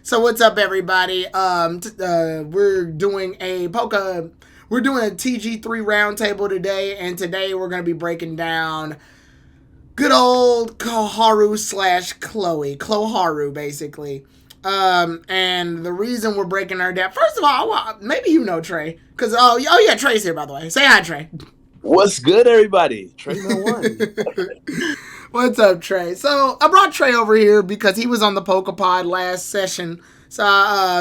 So what's up, everybody? We're doing a TG3 roundtable today, and today we're gonna be breaking down good old Koharu slash Koharu, basically. And the reason we're breaking her down, first of all, maybe you know Trey, because oh yeah, Trey's here by the way. Say hi, Trey. What's good, everybody? Trey No One. What's up, Trey? So I brought Trey over here because he was on the PokePod last session. So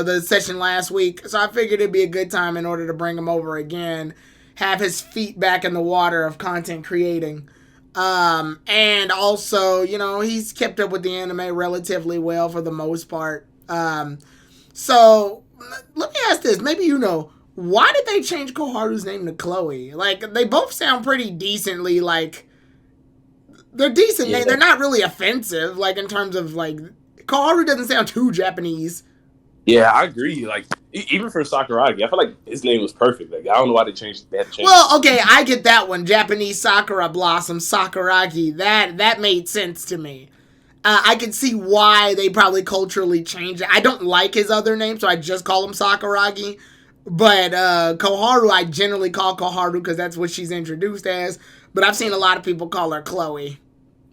the session last week. So I figured it'd be a good time in order to bring him over again, have his feet back in the water of content creating. And also, he's kept up with the anime relatively well for the most part. So let me ask this. Maybe why did they change Koharu's name to Chloe? Like, they both sound pretty decently, like, they're decent. Yeah. They're not really offensive, like, in terms of, like, Koharu doesn't sound too Japanese. Yeah, I agree. Like, even for Sakuragi, I feel like his name was perfect. Like, I don't know why they changed that. Well, okay, I get that one. Japanese Sakura Blossom, Sakuragi. That made sense to me. I can see why they probably culturally changed it. I don't like his other name, so I just call him Sakuragi. But Koharu, I generally call Koharu because that's what she's introduced as. But I've seen a lot of people call her Chloe.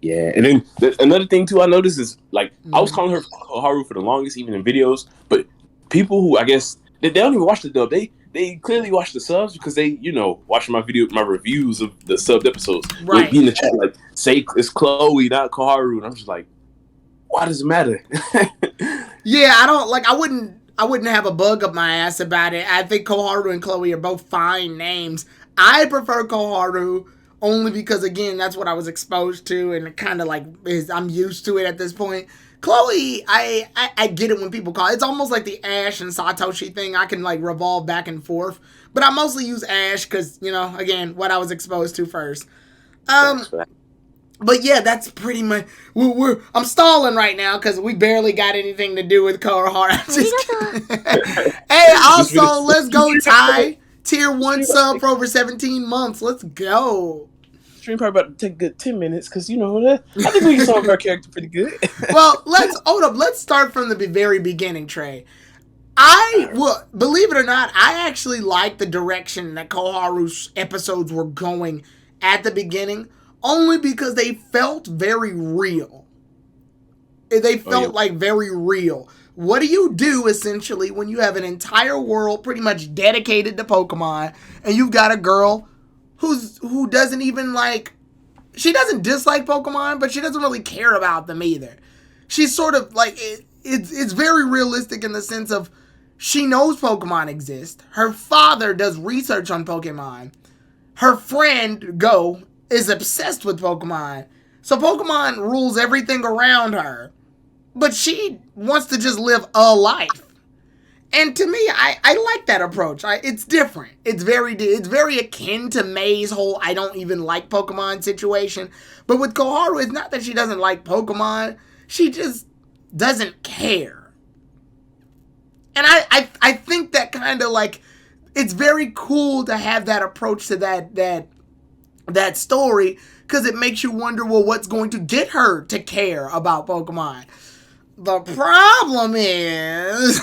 Yeah, and then another thing too I noticed is, like, I was calling her Koharu for the longest, even in videos. But people who, I guess, they don't even watch the dub. They clearly watch the subs because they, watching my reviews of the subbed episodes. Right. They'll be in the chat like, say it's Chloe, not Koharu. And I'm just like, why does it matter? Yeah, I wouldn't have a bug up my ass about it. I think Koharu and Chloe are both fine names. I prefer Koharu only because, again, that's what I was exposed to, and it kind of like I'm used to it at this point. Chloe, I get it when people call it. It's almost like the Ash and Satoshi thing. I can like revolve back and forth, but I mostly use Ash because, again, what I was exposed to first. But yeah, that's pretty much. I'm stalling right now because we barely got anything to do with Koharu. Hey, also, let's go, Ty. Tier 1 sub for over 17 months. Let's go. Stream probably about to take a good 10 minutes because, I think we can solve our character pretty good. Well, let's start from the very beginning, Trey. Believe it or not, I actually like the direction that Koharu's episodes were going at the beginning. Only because they felt very real. They felt like very real. What do you do, essentially, when you have an entire world pretty much dedicated to Pokemon, and you've got a girl who doesn't even, like... She doesn't dislike Pokemon, but she doesn't really care about them either. She's sort of, like... It's very realistic in the sense of she knows Pokemon exist. Her father does research on Pokemon. Her friend, Go, is obsessed with Pokemon. So Pokemon rules everything around her. But she wants to just live a life. And to me, I like that approach. It's different. It's very akin to May's whole I don't even like Pokemon situation. But with Koharu, it's not that she doesn't like Pokemon. She just doesn't care. And I think that kind of like, it's very cool to have that approach to that story, because it makes you wonder, well, what's going to get her to care about Pokemon? The problem is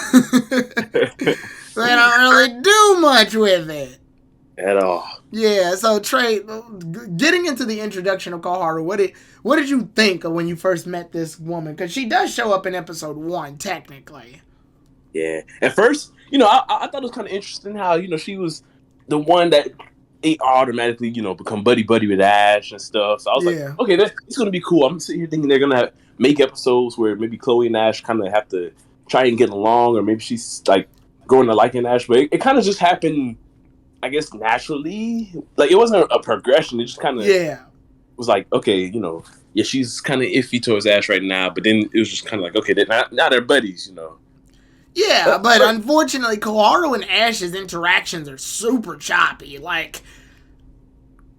they don't really do much with it at all. Yeah, so Trey, getting into the introduction of Koharu, what did you think of when you first met this woman? Because she does show up in episode 1, technically. Yeah, at first, I thought it was kind of interesting how, she was the one that they automatically, become buddy with Ash and stuff. So I was like, okay, it's going to be cool. I'm sitting here thinking they're going to make episodes where maybe Chloe and Ash kind of have to try and get along, or maybe she's like growing to liking Ash. But it kind of just happened, I guess, naturally. Like, it wasn't a progression. It just kind of was like, okay, she's kind of iffy towards Ash right now. But then it was just kind of like, okay, now they're buddies, Yeah, but unfortunately, Koharu and Ash's interactions are super choppy. Like,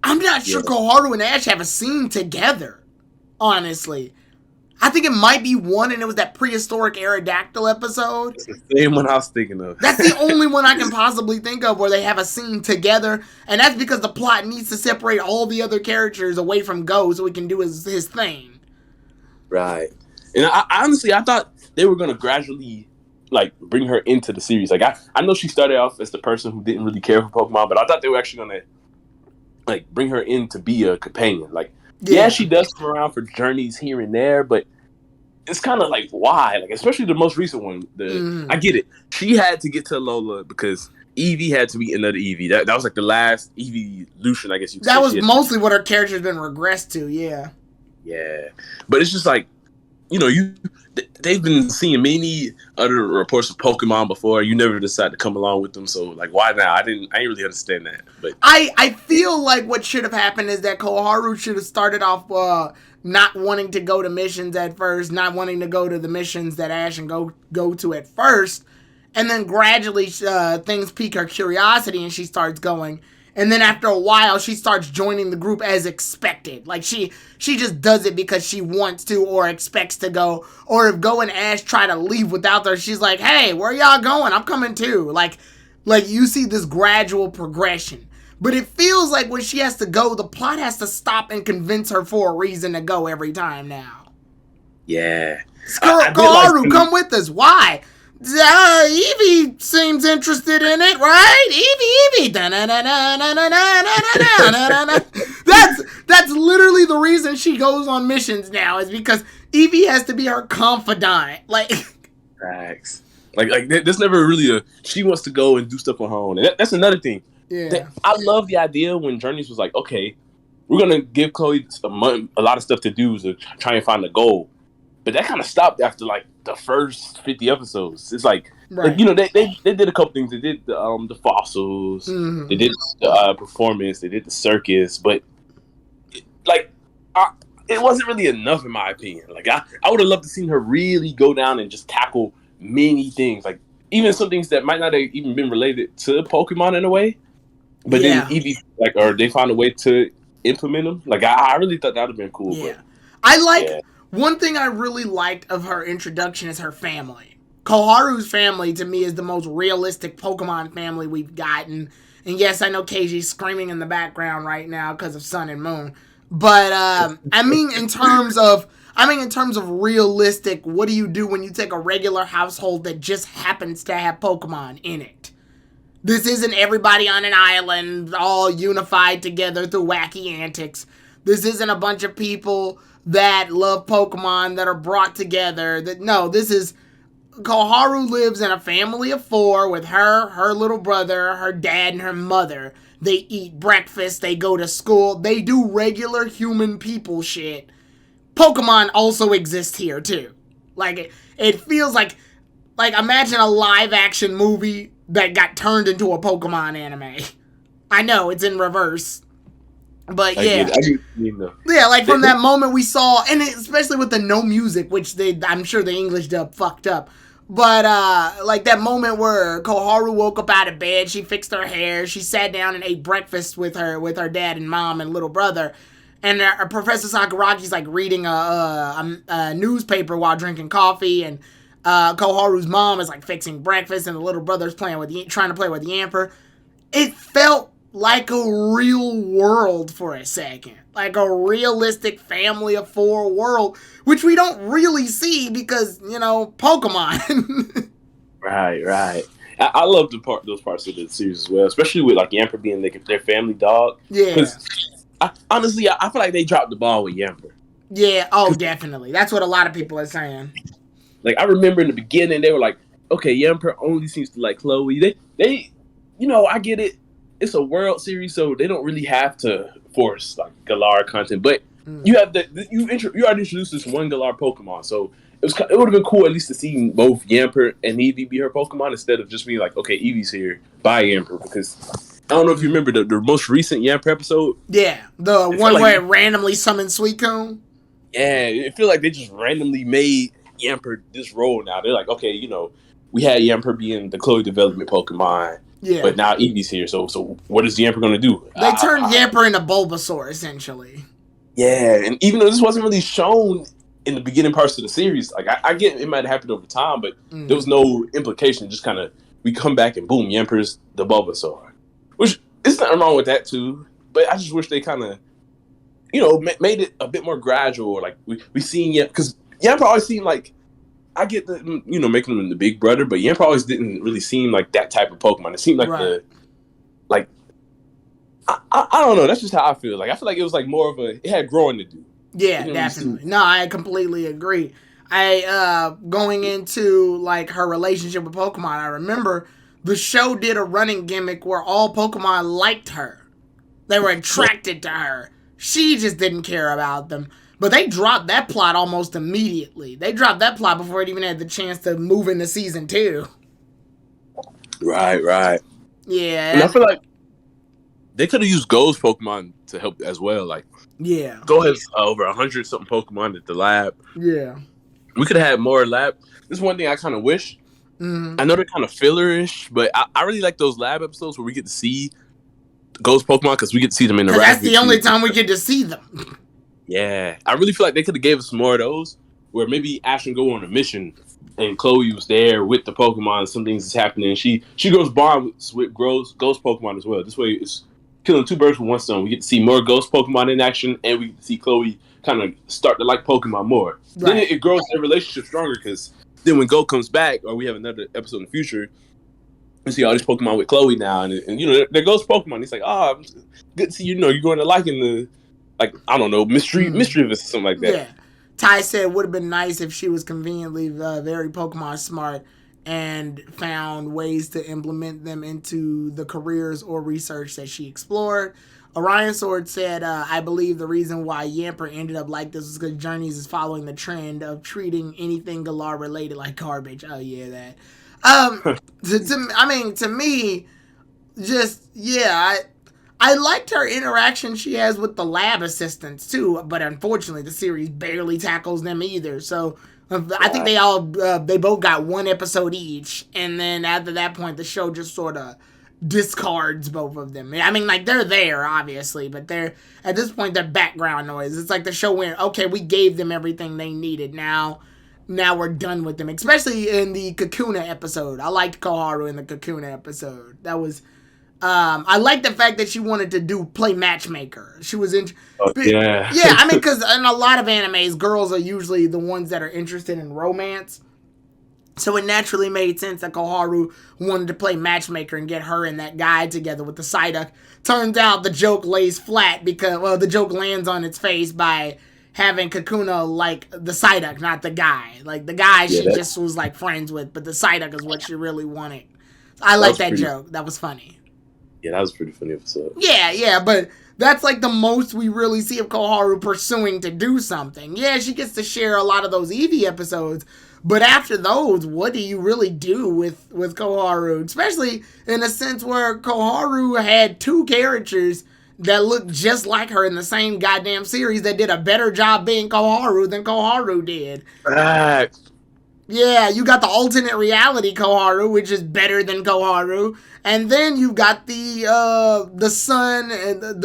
I'm not sure Koharu and Ash have a scene together, honestly. I think it might be one, and it was that prehistoric Aerodactyl episode. It's the same one I was thinking of. That's the only one I can possibly think of where they have a scene together, and that's because the plot needs to separate all the other characters away from Go so he can do his thing. Right. And I honestly thought they were going to gradually like bring her into the series. Like I know she started off as the person who didn't really care for Pokemon, but I thought they were actually gonna like bring her in to be a companion. Like yeah, she does come around for journeys here and there, but it's kind of like why? Like especially the most recent one. I get it. She had to get to Lola because Eevee had to be another Eevee. That was like the last evolution, I guess you could say. That was mostly what her character's been regressed to, yeah. Yeah. But it's just like, you know, they've been seeing many other reports of Pokemon before. You never decide to come along with them, so like why now? I didn't really understand that. But I feel like what should have happened is that Koharu should have started off not wanting to go to missions at first, not wanting to go to the missions that Ash and go to at first. And then gradually things pique her curiosity and she starts going. And then after a while, she starts joining the group as expected. Like she just does it because she wants to or expects to go. Or if Go and Ash try to leave without her, she's like, hey, where y'all going? I'm coming too. Like you see this gradual progression. But it feels like when she has to go, the plot has to stop and convince her for a reason to go every time now. Yeah. Koharu, come with us. Why? Eevee seems interested in it, right? Eevee. That's literally the reason she goes on missions now, is because Eevee has to be her confidant. Like, facts. Like there's never really she wants to go and do stuff on her own. And that's another thing. Yeah. I love the idea when Journeys was like, okay, we're gonna give Chloe a lot of stuff to do to try and find a goal. But that kind of stopped after like the first 50 episodes. It's like, you know, they did a couple things. They did the fossils. They did the performance. They did the circus. But it wasn't really enough in my opinion. Like I would have loved to see her really go down and just tackle many things. Like even some things that might not have even been related to Pokemon in a way. But then Eevee, like, or they found a way to implement them. Like I really thought that would have been cool. Yeah, but one thing I really liked of her introduction is her family. Koharu's family, to me, is the most realistic Pokemon family we've gotten. And yes, I know KG's screaming in the background right now because of Sun and Moon. But, I mean, in terms of realistic, what do you do when you take a regular household that just happens to have Pokemon in it? This isn't everybody on an island all unified together through wacky antics. This isn't a bunch of people that love Pokemon that are brought together. This is Koharu lives in a family of 4 with her little brother, her dad, and her mother. They eat breakfast, they go to school, they do regular human people shit. Pokemon also exist here too. Like it feels like imagine a live action movie that got turned into a Pokemon anime. I know it's in reverse. But yeah, like from that moment we saw, and especially with the no music, which I'm sure the English dub fucked up. But like that moment where Koharu woke up out of bed, she fixed her hair, she sat down and ate breakfast with her dad and mom and little brother, and Professor Sakuraki's like reading a newspaper while drinking coffee, and Koharu's mom is like fixing breakfast, and the little brother's trying to play with the Emperor. It felt like a real world for a second. Like a realistic family of 4 world, which we don't really see because, you know, Pokemon. Right. I love those parts of the series as well, especially with like Yamper being their family dog. Yeah. Because honestly, I feel like they dropped the ball with Yamper. Yeah, definitely. That's what a lot of people are saying. Like I remember in the beginning, they were like, okay, Yamper only seems to like Chloe. They you know, I get it. It's a World Series, so they don't really have to force like Galar content. But you have you already introduced this one Galar Pokemon, so it would have been cool at least to see both Yamper and Eevee be her Pokemon instead of just being like, okay, Eevee's here, bye Yamper. Because I don't know if you remember the most recent Yamper episode. Yeah, the one where it randomly summoned Suicune. Yeah, it feels like they just randomly made Yamper this role now. They're like, okay, you know, we had Yamper being the Chloe development Pokemon. Yeah. But now Eevee's here, so what is Yamper going to do? They turned Yamper into Bulbasaur, essentially. Yeah, and even though this wasn't really shown in the beginning parts of the series, like I get it might have happened over time, but there was no implication. Just kind of, we come back and boom, Yamper's the Bulbasaur. Which, there's nothing wrong with that too, but I just wish they kind of, you know, made it a bit more gradual. Like, we seen Yamper, because Yamper always seemed like, I get the making them the big brother, but Yamper always didn't really seem like that type of Pokemon. It seemed like I don't know. That's just how I feel. Like I feel like it was like more of it had growing to do. Yeah, definitely. No, I completely agree. Going into like her relationship with Pokemon, I remember the show did a running gimmick where all Pokemon liked her. They were attracted to her. She just didn't care about them. But they dropped that plot almost immediately. They dropped that plot before it even had the chance to move into season 2. Right. Yeah. And I feel like they could have used Go's Pokemon to help as well. Like, yeah. Go has over 100-something Pokemon at the lab. Yeah. We could have had more lab. This is one thing I kind of wish. Mm-hmm. I know they're kind of filler-ish, but I really like those lab episodes where we get to see Go's Pokemon because we get to see them interact. That's the only time we get to see them. Yeah. I really feel like they could have gave us more of those where maybe Ash and go on a mission and Chloe was there with the Pokemon. Some things is happening. She goes bonds with Ghost Pokemon as well. This way it's killing two birds with one stone. We get to see more Ghost Pokemon in action, and we get to see Chloe kind of start to like Pokemon more. Right. Then it grows their relationship stronger because then when Go comes back, or we have another episode in the future, we see all these Pokemon with Chloe now, and they're Ghost Pokemon. He's like, good to see you're going to liking the, like, I don't know, mischievous or something like that. Yeah. Ty said it would have been nice if she was conveniently very Pokemon smart and found ways to implement them into the careers or research that she explored. Orion Sword said, I believe the reason why Yamper ended up like this is because Journeys is following the trend of treating anything Galar related like garbage. Oh, yeah, that. To me, just, yeah, I liked her interaction she has with the lab assistants, too, but unfortunately the series barely tackles them either, so I think they both got one episode each, and then after that point, the show just sort of discards both of them. I mean, like, they're there, obviously, but at this point, they're background noise. It's like the show went, okay, we gave them everything they needed, now we're done with them, especially in the Kakuna episode. I liked Koharu in the Kakuna episode. That was... I like the fact that she wanted to play matchmaker. She was yeah. Yeah, I mean, because in a lot of animes, girls are usually the ones that are interested in romance. So it naturally made sense that Koharu wanted to play matchmaker and get her and that guy together with the Psyduck. Turns out the joke lays flat because, the joke lands on its face by having Kakuna like the Psyduck, not the guy. Like, the guy she just was, like, friends with, but the Psyduck is what she really wanted. I like that joke. That was funny. Yeah, that was a pretty funny episode. Yeah, but that's like the most we really see of Koharu pursuing to do something. Yeah, she gets to share a lot of those Eevee episodes, but after those, what do you really do with Koharu? Especially in a sense where Koharu had two characters that looked just like her in the same goddamn series that did a better job being Koharu than Koharu did. Yeah, you got the alternate reality Koharu, which is better than Koharu, and then you got the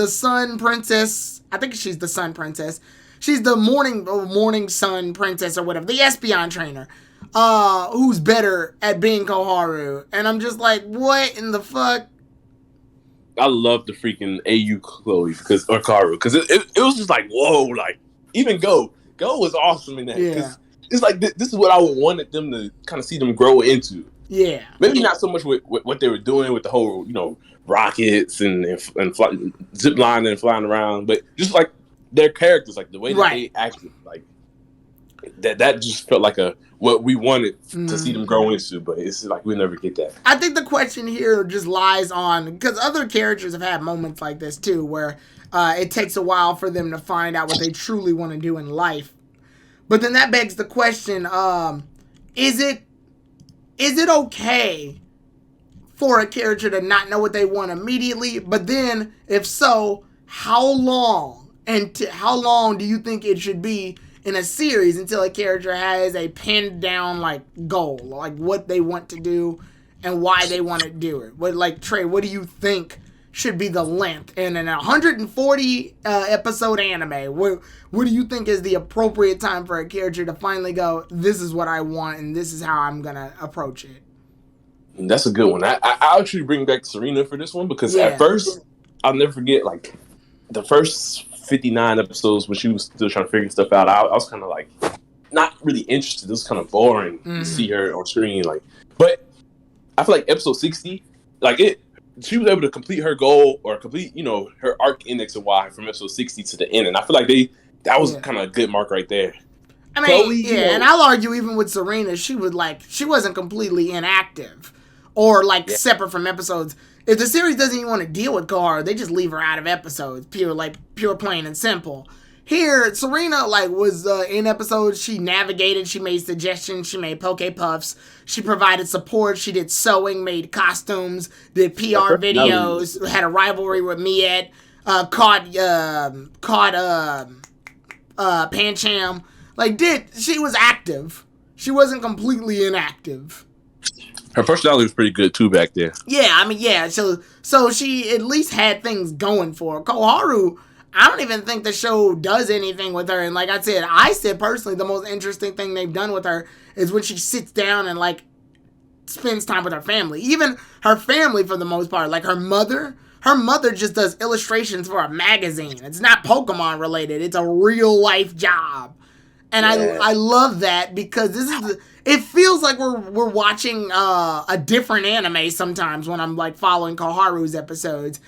sun princess. I think she's the sun princess. She's the morning sun princess or whatever, the Espeon trainer, who's better at being Koharu. And I'm just like, what in the fuck? I love the freaking AU Chloe or Karu because it was just like, whoa, like even Go was awesome in that. Yeah. It's like this is what I wanted them to kind of see them grow into. Yeah. Maybe not so much with what they were doing with the whole, rockets and zip lining and flying around, but just like their characters, like the way that they acted, like that just felt like what we wanted to see them grow into, but it's like we'll never get that. I think the question here just lies on, because other characters have had moments like this too, where it takes a while for them to find out what they truly want to do in life. But then that begs the question, is it okay for a character to not know what they want immediately? But then, if so, how long? And how long do you think it should be in a series until a character has a pinned down, like, goal? Like, what they want to do and why they want to do it? Trey, what do you think should be the length in an 140 episode anime? What do you think is the appropriate time for a character to finally go, this is what I want and this is how I'm gonna approach it? That's a good one. I'll actually bring back Serena for this one because at first, I'll never forget, like, the first 59 episodes when she was still trying to figure stuff out, I was kind of like, not really interested. It was kind of boring to see her on screen. Like, but I feel like episode 60, like she was able to complete her goal or complete, her arc in X and Y from episode 60 to the end, and I feel like that was kind of a good mark right there. I mean, Chloe, and I'll argue even with Serena, she wasn't completely inactive or separate from episodes. If the series doesn't even want to deal with Koharu, they just leave her out of episodes, pure plain and simple. Here, Serena was in episodes. She navigated, she made suggestions, she made Poke Puffs, she provided support, she did sewing, made costumes, did PR videos, had a rivalry with Miet, caught Pancham. She was active. She wasn't completely inactive. Her personality was pretty good too back there. Yeah, I mean, yeah. So she at least had things going for her. Koharu, I don't even think the show does anything with her. And like I said personally, the most interesting thing they've done with her is when she sits down and spends time with her family. Even her family, for the most part, her mother. Her mother just does illustrations for a magazine. It's not Pokemon related. It's a real life job. And I love that because it feels like we're watching a different anime sometimes when I'm following Koharu's episodes.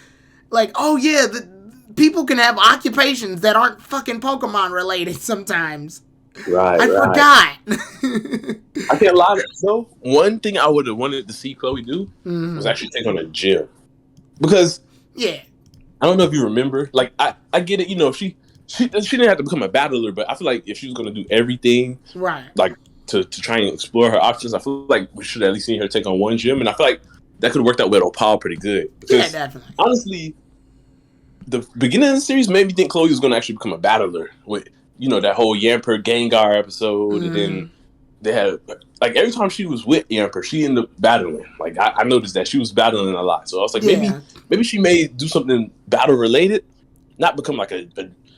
People can have occupations that aren't fucking Pokemon related sometimes. Right. I forgot. I think a lot of though. One thing I would have wanted to see Chloe do was actually take on a gym, because I don't know if you remember. I get it. She didn't have to become a battler, but I feel like if she was going to do everything, right, to try and explore her options, I feel like we should at least see her take on one gym, and I feel like that could have worked out with Opal pretty good. Because, definitely. Honestly, the beginning of the series made me think Chloe was going to actually become a battler with, that whole Yamper Gengar episode, and then they had every time she was with Yamper, she ended up battling. I noticed that she was battling a lot, so I was like, maybe she may do something battle related, not become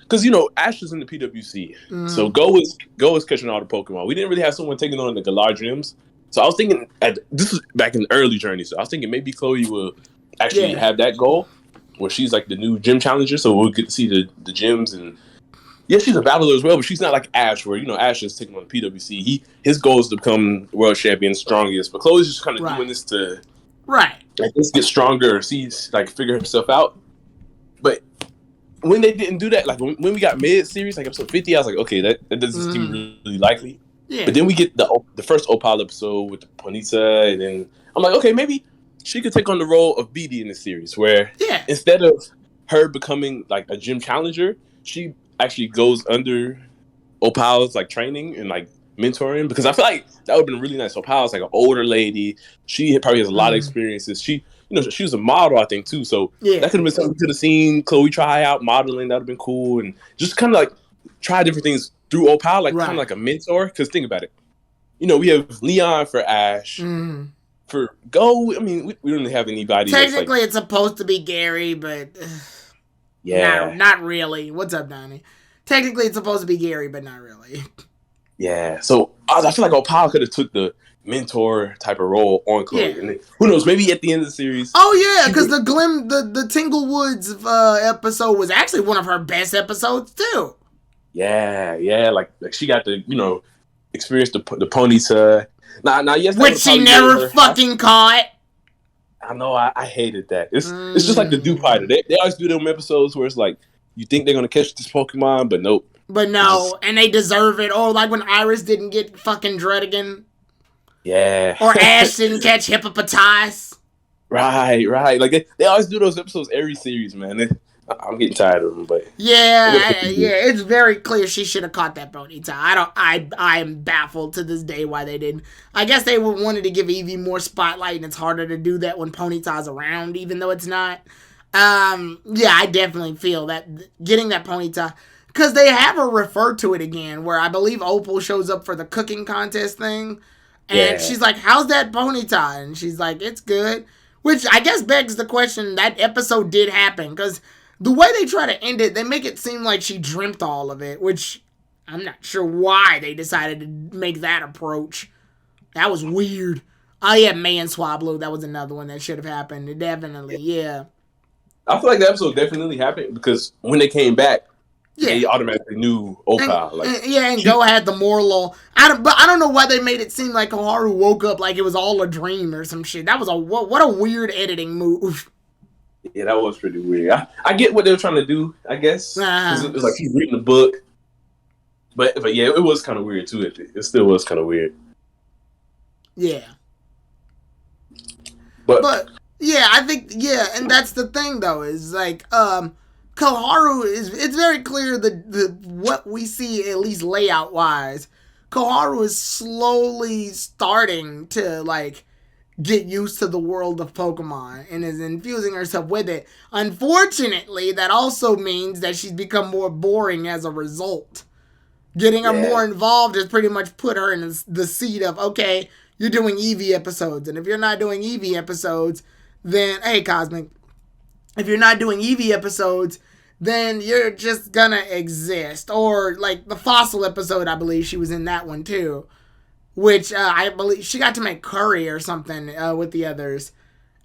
because Ash is in the PWC, so Go is catching all the Pokemon. We didn't really have someone taking on the Galar gyms, so I was thinking this was back in the early journey. So I was thinking maybe Chloe will actually have that goal where she's the new gym challenger. So we'll get to see the gyms, and she's a battler as well, but she's not like Ash, where Ash is taking on the PWC. His goal is to become world champion, strongest, but Chloe's just kind of doing this to just get stronger, figure herself out, but. When they didn't do that, when we got mid-series, episode 50, I was like, okay, that doesn't seem really likely. Yeah. But then we get the first Opal episode with the Ponyta, and then I'm like, okay, maybe she could take on the role of BD in this series, where instead of her becoming a gym challenger, she actually goes under Opal's training and mentoring, because I feel like that would have been really nice. Opal's an older lady. She probably has a lot of experiences. She was a model, I think, too. So that could have been something we could have seen Chloe try out modeling. That would have been cool. And just kind of try different things through Opal, kind of like a mentor. Because think about it. We have Leon for Ash. For Go, I mean, we don't really have anybody. Technically, it's supposed to be Gary, but not really. What's up, Donnie? Technically, it's supposed to be Gary, but not really. Yeah. So I feel like Opal could have took the mentor type of role on Chloe. Yeah. And then, who knows, maybe at the end of the series. Oh yeah, because the Tinglewoods episode was actually one of her best episodes too. Yeah, she got to experience the Ponyta. Yes, which she never fucking caught. I know, I hated that. It's just like the Dewpider. They always do them episodes where it's you think they're gonna catch this Pokemon, but nope. But no, and they deserve it. Or when Iris didn't get fucking Dredigan. Yeah. Or Ash didn't catch Hippopotas. Right. They always do those episodes every series, man. I'm getting tired of them, but it's very clear she should have caught that Ponyta. I am baffled to this day why they didn't. I guess they wanted to give Eevee more spotlight, and it's harder to do that when Ponyta's around, even though it's not. I definitely feel that getting that Ponyta. Because they have her refer to it again, where I believe Opal shows up for the cooking contest thing. And she's like, how's that Ponyta? And she's like, it's good. Which I guess begs the question, that episode did happen. Because the way they try to end it, they make it seem like she dreamt all of it. Which I'm not sure why they decided to make that approach. That was weird. Oh yeah, May and Swablu. That was another one that should have happened. Definitely, yeah. I feel like the episode definitely happened because when they came back, Yeah. They automatically knew Opal. And Go had the moral. But I don't know why they made it seem like Koharu woke up like it was all a dream or some shit. That was what a weird editing move. Yeah, that was pretty weird. I get what they were trying to do, I guess. It was like he's reading the book. But yeah, it was kind of weird too. It still was kind of weird. Yeah. But yeah, I think and that's the thing though, is like Koharu it's very clear that what we see, at least layout wise, Koharu is slowly starting to like get used to the world of Pokemon and is infusing herself with it. Unfortunately, that also means that she's become more boring as a result. Getting her more involved has pretty much put her in the seat of, okay, you're doing Eevee episodes. And if you're not doing Eevee episodes, then, hey, Cosmic, if you're not doing Eevee episodes, then you're just gonna exist. Or, like, the Fossil episode, I believe she was in that one, too. Which, I believe, she got to make curry or something with the others.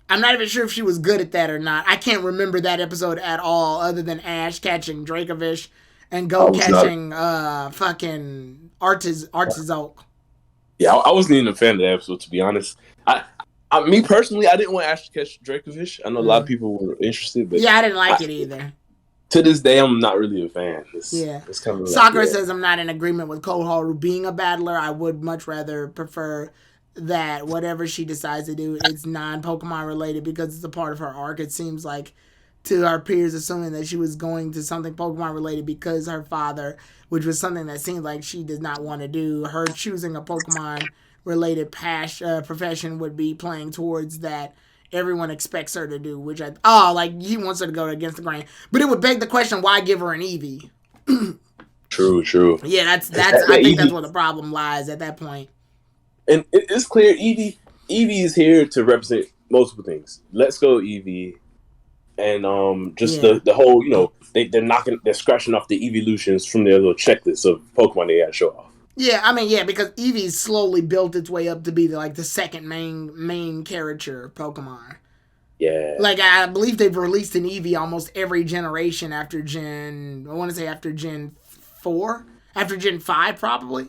I'm not even sure if she was good at that or not. I can't remember that episode at all, other than Ash catching Dracovish and Go catching fucking Artizoke. Yeah, I wasn't even a fan of that episode, to be honest. Me personally, I didn't want Ash to catch Dracovish. I know a lot of people were interested, but yeah, I didn't like it either. To this day, I'm not really a fan. It's kind of Sakura says I'm not in agreement with Koharu being a battler. I would much rather prefer that whatever she decides to do, it's non-Pokemon related because it's a part of her arc. It seems like to our peers assuming that she was going to something Pokemon related because her father, which was something that seemed like she did not want to do. Her choosing a Pokemon related profession would be playing towards that everyone expects her to do, which like he wants her to go against the grain. But it would beg the question, why give her an Eevee? True. Yeah, that's I think that's where the problem lies at that point. And it's clear Eevee is here to represent multiple things. Let's go Eevee. And the whole, they're scratching off the evolutions from their little checklist of Pokemon they gotta show off. Yeah, because Eevee's slowly built its way up to be the second main character of Pokemon. Yeah. Like, I believe they've released an Eevee almost every generation after Gen 4? After Gen 5, probably?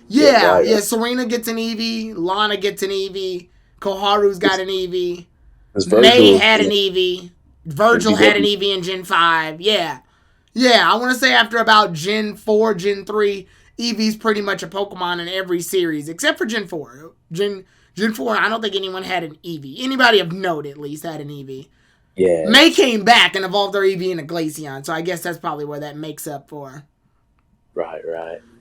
Yeah, Serena gets an Eevee, Lana gets an Eevee, Koharu's got an Eevee, May had an Eevee, Virgil had an Eevee in Gen 5, yeah, I want to say after about Gen 4, Gen 3, Eevee's pretty much a Pokemon in every series, except for Gen 4. Gen 4, I don't think anyone had an Eevee. Anybody of note, at least, had an Eevee. Yeah. May came back and evolved her Eevee into Glaceon, so I guess that's probably where that makes up for. Right.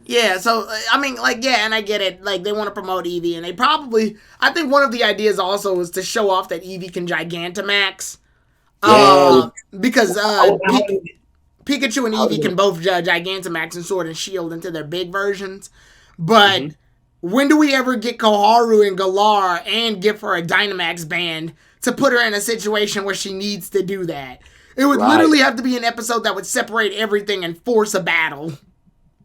Yeah, so, I mean, and I get it. Like, they want to promote Eevee, and they probably... I think one of the ideas also is to show off that Eevee can Gigantamax. Because Pikachu and Eevee can both Gigantamax and Sword and Shield into their big versions. But when do we ever get Koharu and Galar and give her a Dynamax band to put her in a situation where she needs to do that? It would literally have to be an episode that would separate everything and force a battle.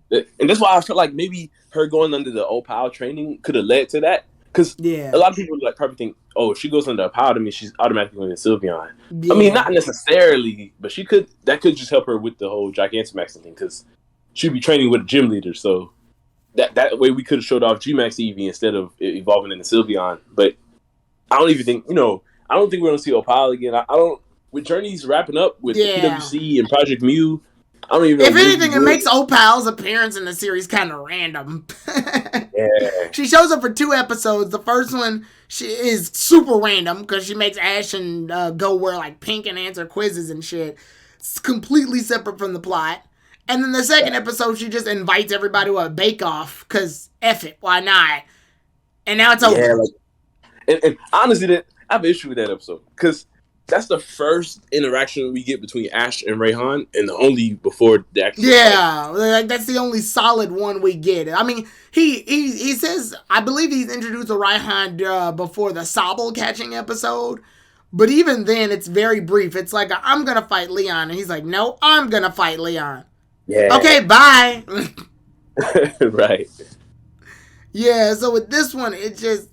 And that's why I felt like maybe her going under the Opal training could have led to that. Because a lot of people probably think, if she goes under Opal, to me, she's automatically going to Sylveon. Yeah. I mean, not necessarily, but that could just help her with the whole Gigantamax thing, because she'd be training with a gym leader. So that way we could have showed off G-Max Eevee instead of evolving into Sylveon. But I don't even think, I don't think we're going to see Opal again. I don't, with Journeys wrapping up with PWC and Project Mew, I don't even know. If anything, it makes Opal's appearance in the series kind of random. She shows up for 2 episodes. The first one she is super random because she makes Ash and go wear pink and answer quizzes and shit. It's completely separate from the plot. And then the second episode, she just invites everybody to a bake-off because F it, why not? And now it's over. And honestly, I have an issue with that episode because that's the first interaction we get between Ash and Rayhan, and the only before the actual fight. That's the only solid one we get. I mean, he says, I believe he's introduced to Rayhan before the Sobble catching episode, but even then, it's very brief. It's like, I'm gonna fight Leon, and he's like, no, I'm gonna fight Leon. Yeah. Okay, bye. Right. Yeah, so with this one, it's just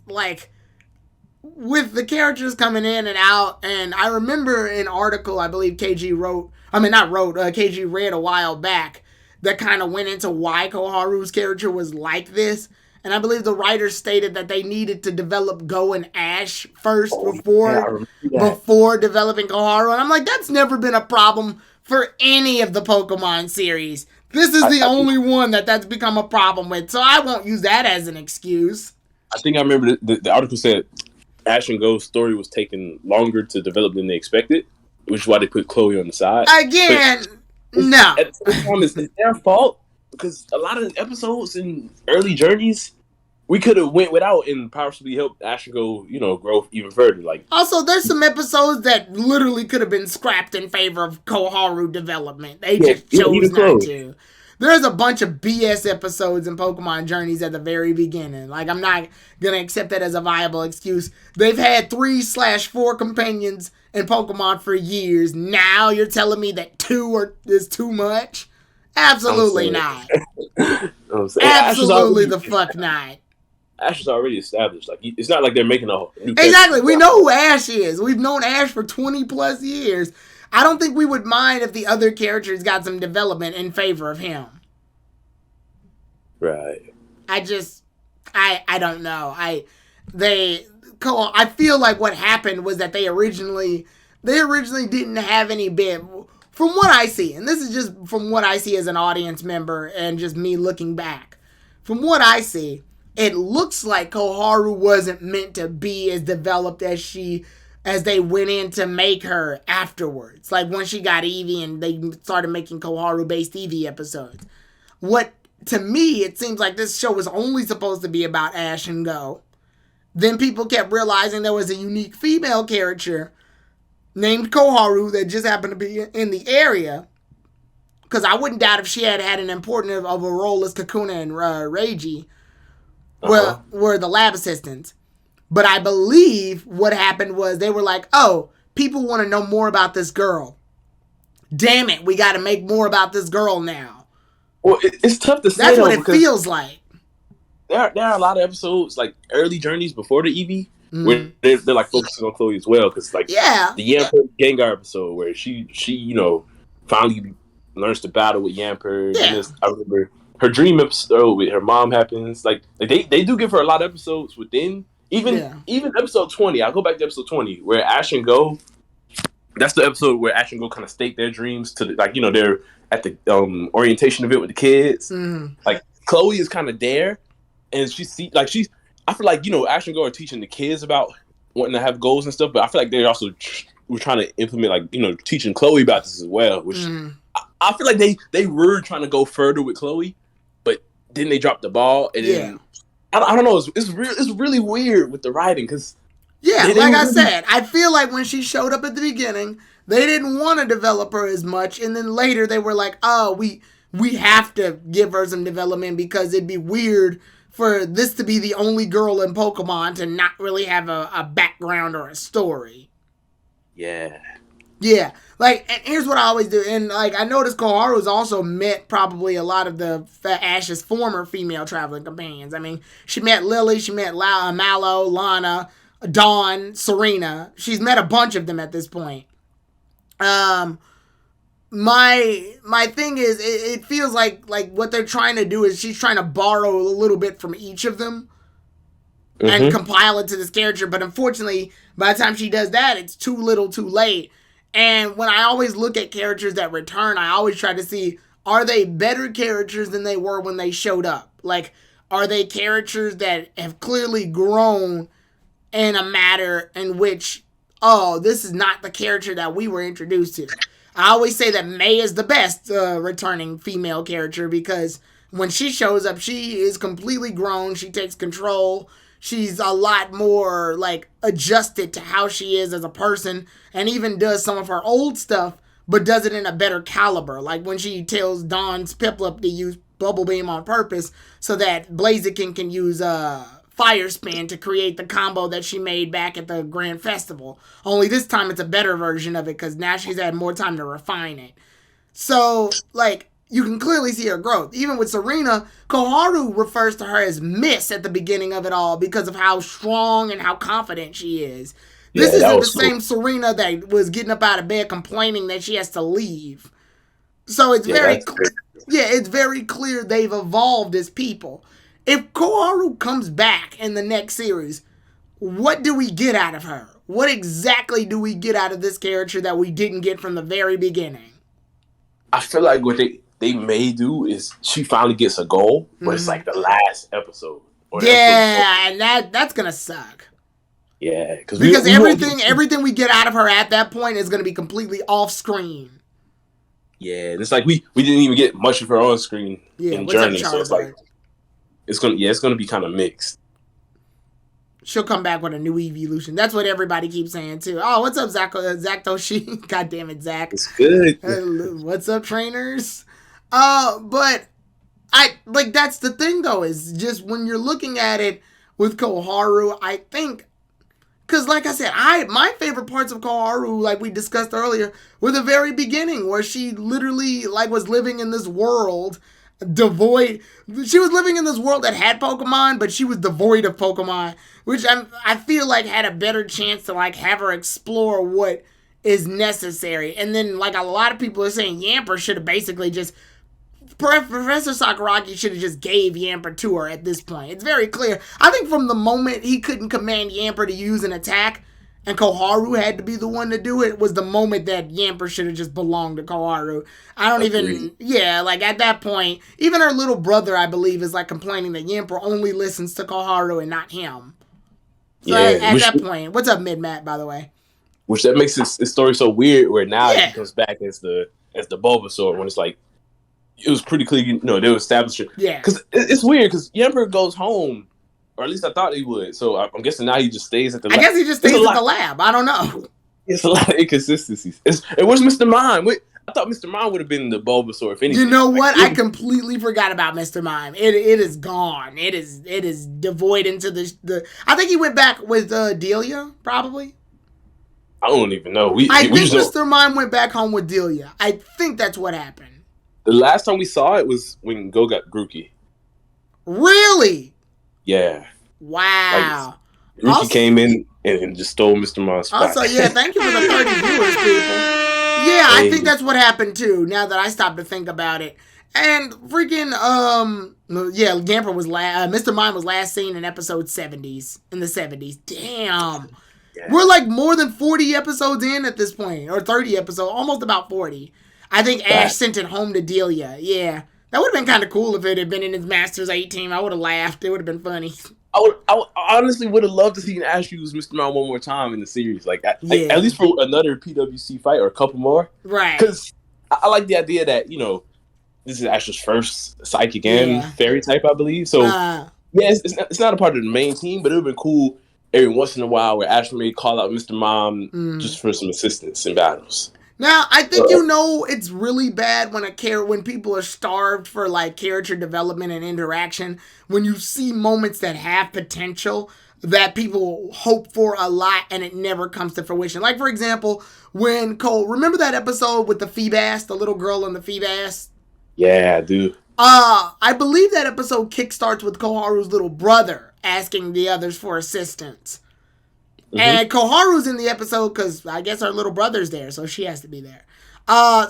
with the characters coming in and out, and I remember an article I believe KG wrote I mean, not wrote, KG read a while back that kind of went into why Koharu's character was like this. And I believe the writers stated that they needed to develop Go and Ash first before developing Koharu. And I'm like, that's never been a problem for any of the Pokemon series. This is the only one that's become a problem with. So I won't use that as an excuse. I think I remember the article said Ash and Go's story was taking longer to develop than they expected, which is why they put Chloe on the side. Again, no. At the same time, it's their fault because a lot of episodes in early journeys we could have went without and possibly helped Ash and Go, grow even further. Like, also, there's some episodes that literally could have been scrapped in favor of Koharu development. They just chose not to. There's a bunch of BS episodes in Pokemon Journeys at the very beginning. Like, I'm not going to accept that as a viable excuse. They've had 3/4 companions in Pokemon for years. Now you're telling me that 2 is too much? Absolutely not. Absolutely the fuck not. Ash is already established. Like, it's not like they're making a new Exactly. We know who Ash is. We've known Ash for 20 plus years. I don't think we would mind if the other characters got some development in favor of him. Right. I don't know. I feel like what happened was that they originally didn't have any bit. From what I see, and this is just from what I see as an audience member and just me looking back. From what I see, it looks like Koharu wasn't meant to be as developed as they went in to make her afterwards. Like when she got Eevee and they started making Koharu-based Eevee episodes. To me, it seems like this show was only supposed to be about Ash and Go. Then people kept realizing there was a unique female character named Koharu that just happened to be in the area. Because I wouldn't doubt if she had an important of a role as Kakuna and Reiji. Were the lab assistants. But I believe what happened was they were like, oh, people want to know more about this girl. Damn it, we got to make more about this girl now. Well, it's tough to say. That's what it feels like. There are a lot of episodes, like early journeys before the Eevee, where they're like focusing on Chloe as well. Because the Yamper Gengar episode where she finally learns to battle with Yamper. Yeah. I remember her dream episode with her mom happens. Like they do give her a lot of episodes within. Even episode 20, I'll go back to episode 20, where Ash and Go, that's the episode where Ash and Go kind of state their dreams to they're at the orientation event with the kids. Like Chloe is kind of there, and I feel like Ash and Go are teaching the kids about wanting to have goals and stuff, but I feel like they also were trying to implement teaching Chloe about this as well, which I feel like they were trying to go further with Chloe, but then they dropped the ball, and then I don't know. It's really weird with the writing because like I said, I feel like when she showed up at the beginning, they didn't want to develop her as much, and then later they were like, "Oh, we have to give her some development because it'd be weird for this to be the only girl in Pokemon to not really have a background or a story." Yeah. Like, and here's what I always do. And, like, I noticed Koharu's also met probably a lot of the Ash's former female traveling companions. I mean, she met Lily, she met Mallow, Lana, Dawn, Serena. She's met a bunch of them at this point. My thing is, it feels like what they're trying to do is she's trying to borrow a little bit from each of them and compile it to this character. But unfortunately, by the time she does that, it's too little too late. And when I always look at characters that return, I always try to see, are they better characters than they were when they showed up? Like, are they characters that have clearly grown in a matter in which, oh, this is not the character that we were introduced to? I always say that May is the best returning female character because when she shows up, she is completely grown. She takes control. She's a lot more, like, adjusted to how she is as a person and even does some of her old stuff, but does it in a better caliber. Like when she tells Dawn's Piplup to use Bubble Beam on purpose so that Blaziken can use Fire Spin to create the combo that she made back at the Grand Festival. Only this time it's a better version of it because now she's had more time to refine it. So, like, you can clearly see her growth. Even with Serena, Koharu refers to her as Miss at the beginning of it all because of how strong and how confident she is. This isn't the same Serena that was getting up out of bed complaining that she has to leave. So it's it's very clear they've evolved as people. If Koharu comes back in the next series, what do we get out of her? What exactly do we get out of this character that we didn't get from the very beginning? I feel like what they may do is she finally gets a goal, but it's like the last episode. And that's gonna suck. Yeah, because everything we get out of her at that point is gonna be completely off screen. Yeah, it's like we didn't even get much of her on screen in Journey, so it's like it's gonna be kind of mixed. She'll come back with a new evolution. That's what everybody keeps saying too. Oh, what's up, Zach Toshi? God damn it, Zach. It's good. What's up, trainers? But that's the thing though, is just when you're looking at it with Koharu, I think, because like I said, my favorite parts of Koharu, like we discussed earlier, were the very beginning where she literally was living in this world devoid. She was living in this world that had Pokemon, but she was devoid of Pokemon, which I feel like had a better chance to have her explore what is necessary. And then a lot of people are saying Yamper should have basically just Professor Sakuragi should have just gave Yamper to her at this point. It's very clear. I think from the moment he couldn't command Yamper to use an attack and Koharu had to be the one to do it, was the moment that Yamper should have just belonged to Koharu. I don't at that point, even her little brother, I believe, is complaining that Yamper only listens to Koharu and not him. So at that point, what's up, Mid-Mat, by the way? Which that makes his story so weird, where now he comes back as the Bulbasaur, when it's it was pretty clear, they were establishing. Yeah. Because it's weird, because Yamper goes home, or at least I thought he would. So I'm guessing now he just stays at the lab. I guess he just stays at the lab. I don't know. It's a lot of inconsistencies. It was Mr. Mime. I thought Mr. Mime would have been the Bulbasaur, if anything. You know what? I completely forgot about Mr. Mime. It is gone. It is devoid into the. I think he went back with Delia, probably. I don't even know. I think Mr. Mime went back home with Delia. I think that's what happened. The last time we saw it was when Go got Grookey. Really? Yeah. Wow. Grookey came in and just stole Mr. Mime's spot. Also, thank you for the 30 viewers, people. Yeah, I think that's what happened too, now that I stopped to think about it. And freaking, Yamper was Mr. Mime was last seen in episode 70s, in the 70s. Damn. Yeah. We're more than 40 episodes in at this point, or 30 episodes, almost about 40. I think Ash sent it home to Delia. Yeah. That would have been kind of cool if it had been in his Masters 8 team. I would have laughed. It would have been funny. I honestly would have loved to see Ash use Mr. Mime one more time in the series. At least for another PWC fight or a couple more. Right. Because I like the idea that, this is Ash's first Psychic and Fairy type, I believe. So, it's not a part of the main team, but it would have been cool every once in a while where Ash may call out Mr. Mime just for some assistance in battles. Now, I think it's really bad when people are starved for character development and interaction, when you see moments that have potential that people hope for a lot and it never comes to fruition. Like, for example, when remember that episode with the Feebas, the little girl on the Feebas? Yeah, I do. I believe that episode kickstarts with Koharu's little brother asking the others for assistance. Mm-hmm. And Koharu's in the episode because I guess her little brother's there, so she has to be there.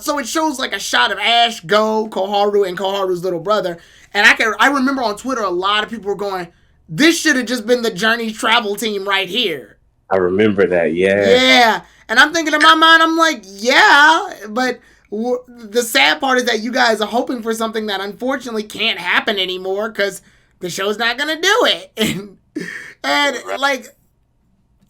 So it shows a shot of Ash, Go, Koharu, and Koharu's little brother. And I remember on Twitter a lot of people were going, this should have just been the Journey travel team right here. I remember that, yeah. Yeah. And I'm thinking in my mind, I'm like, yeah, but the sad part is that you guys are hoping for something that unfortunately can't happen anymore because the show's not going to do it. and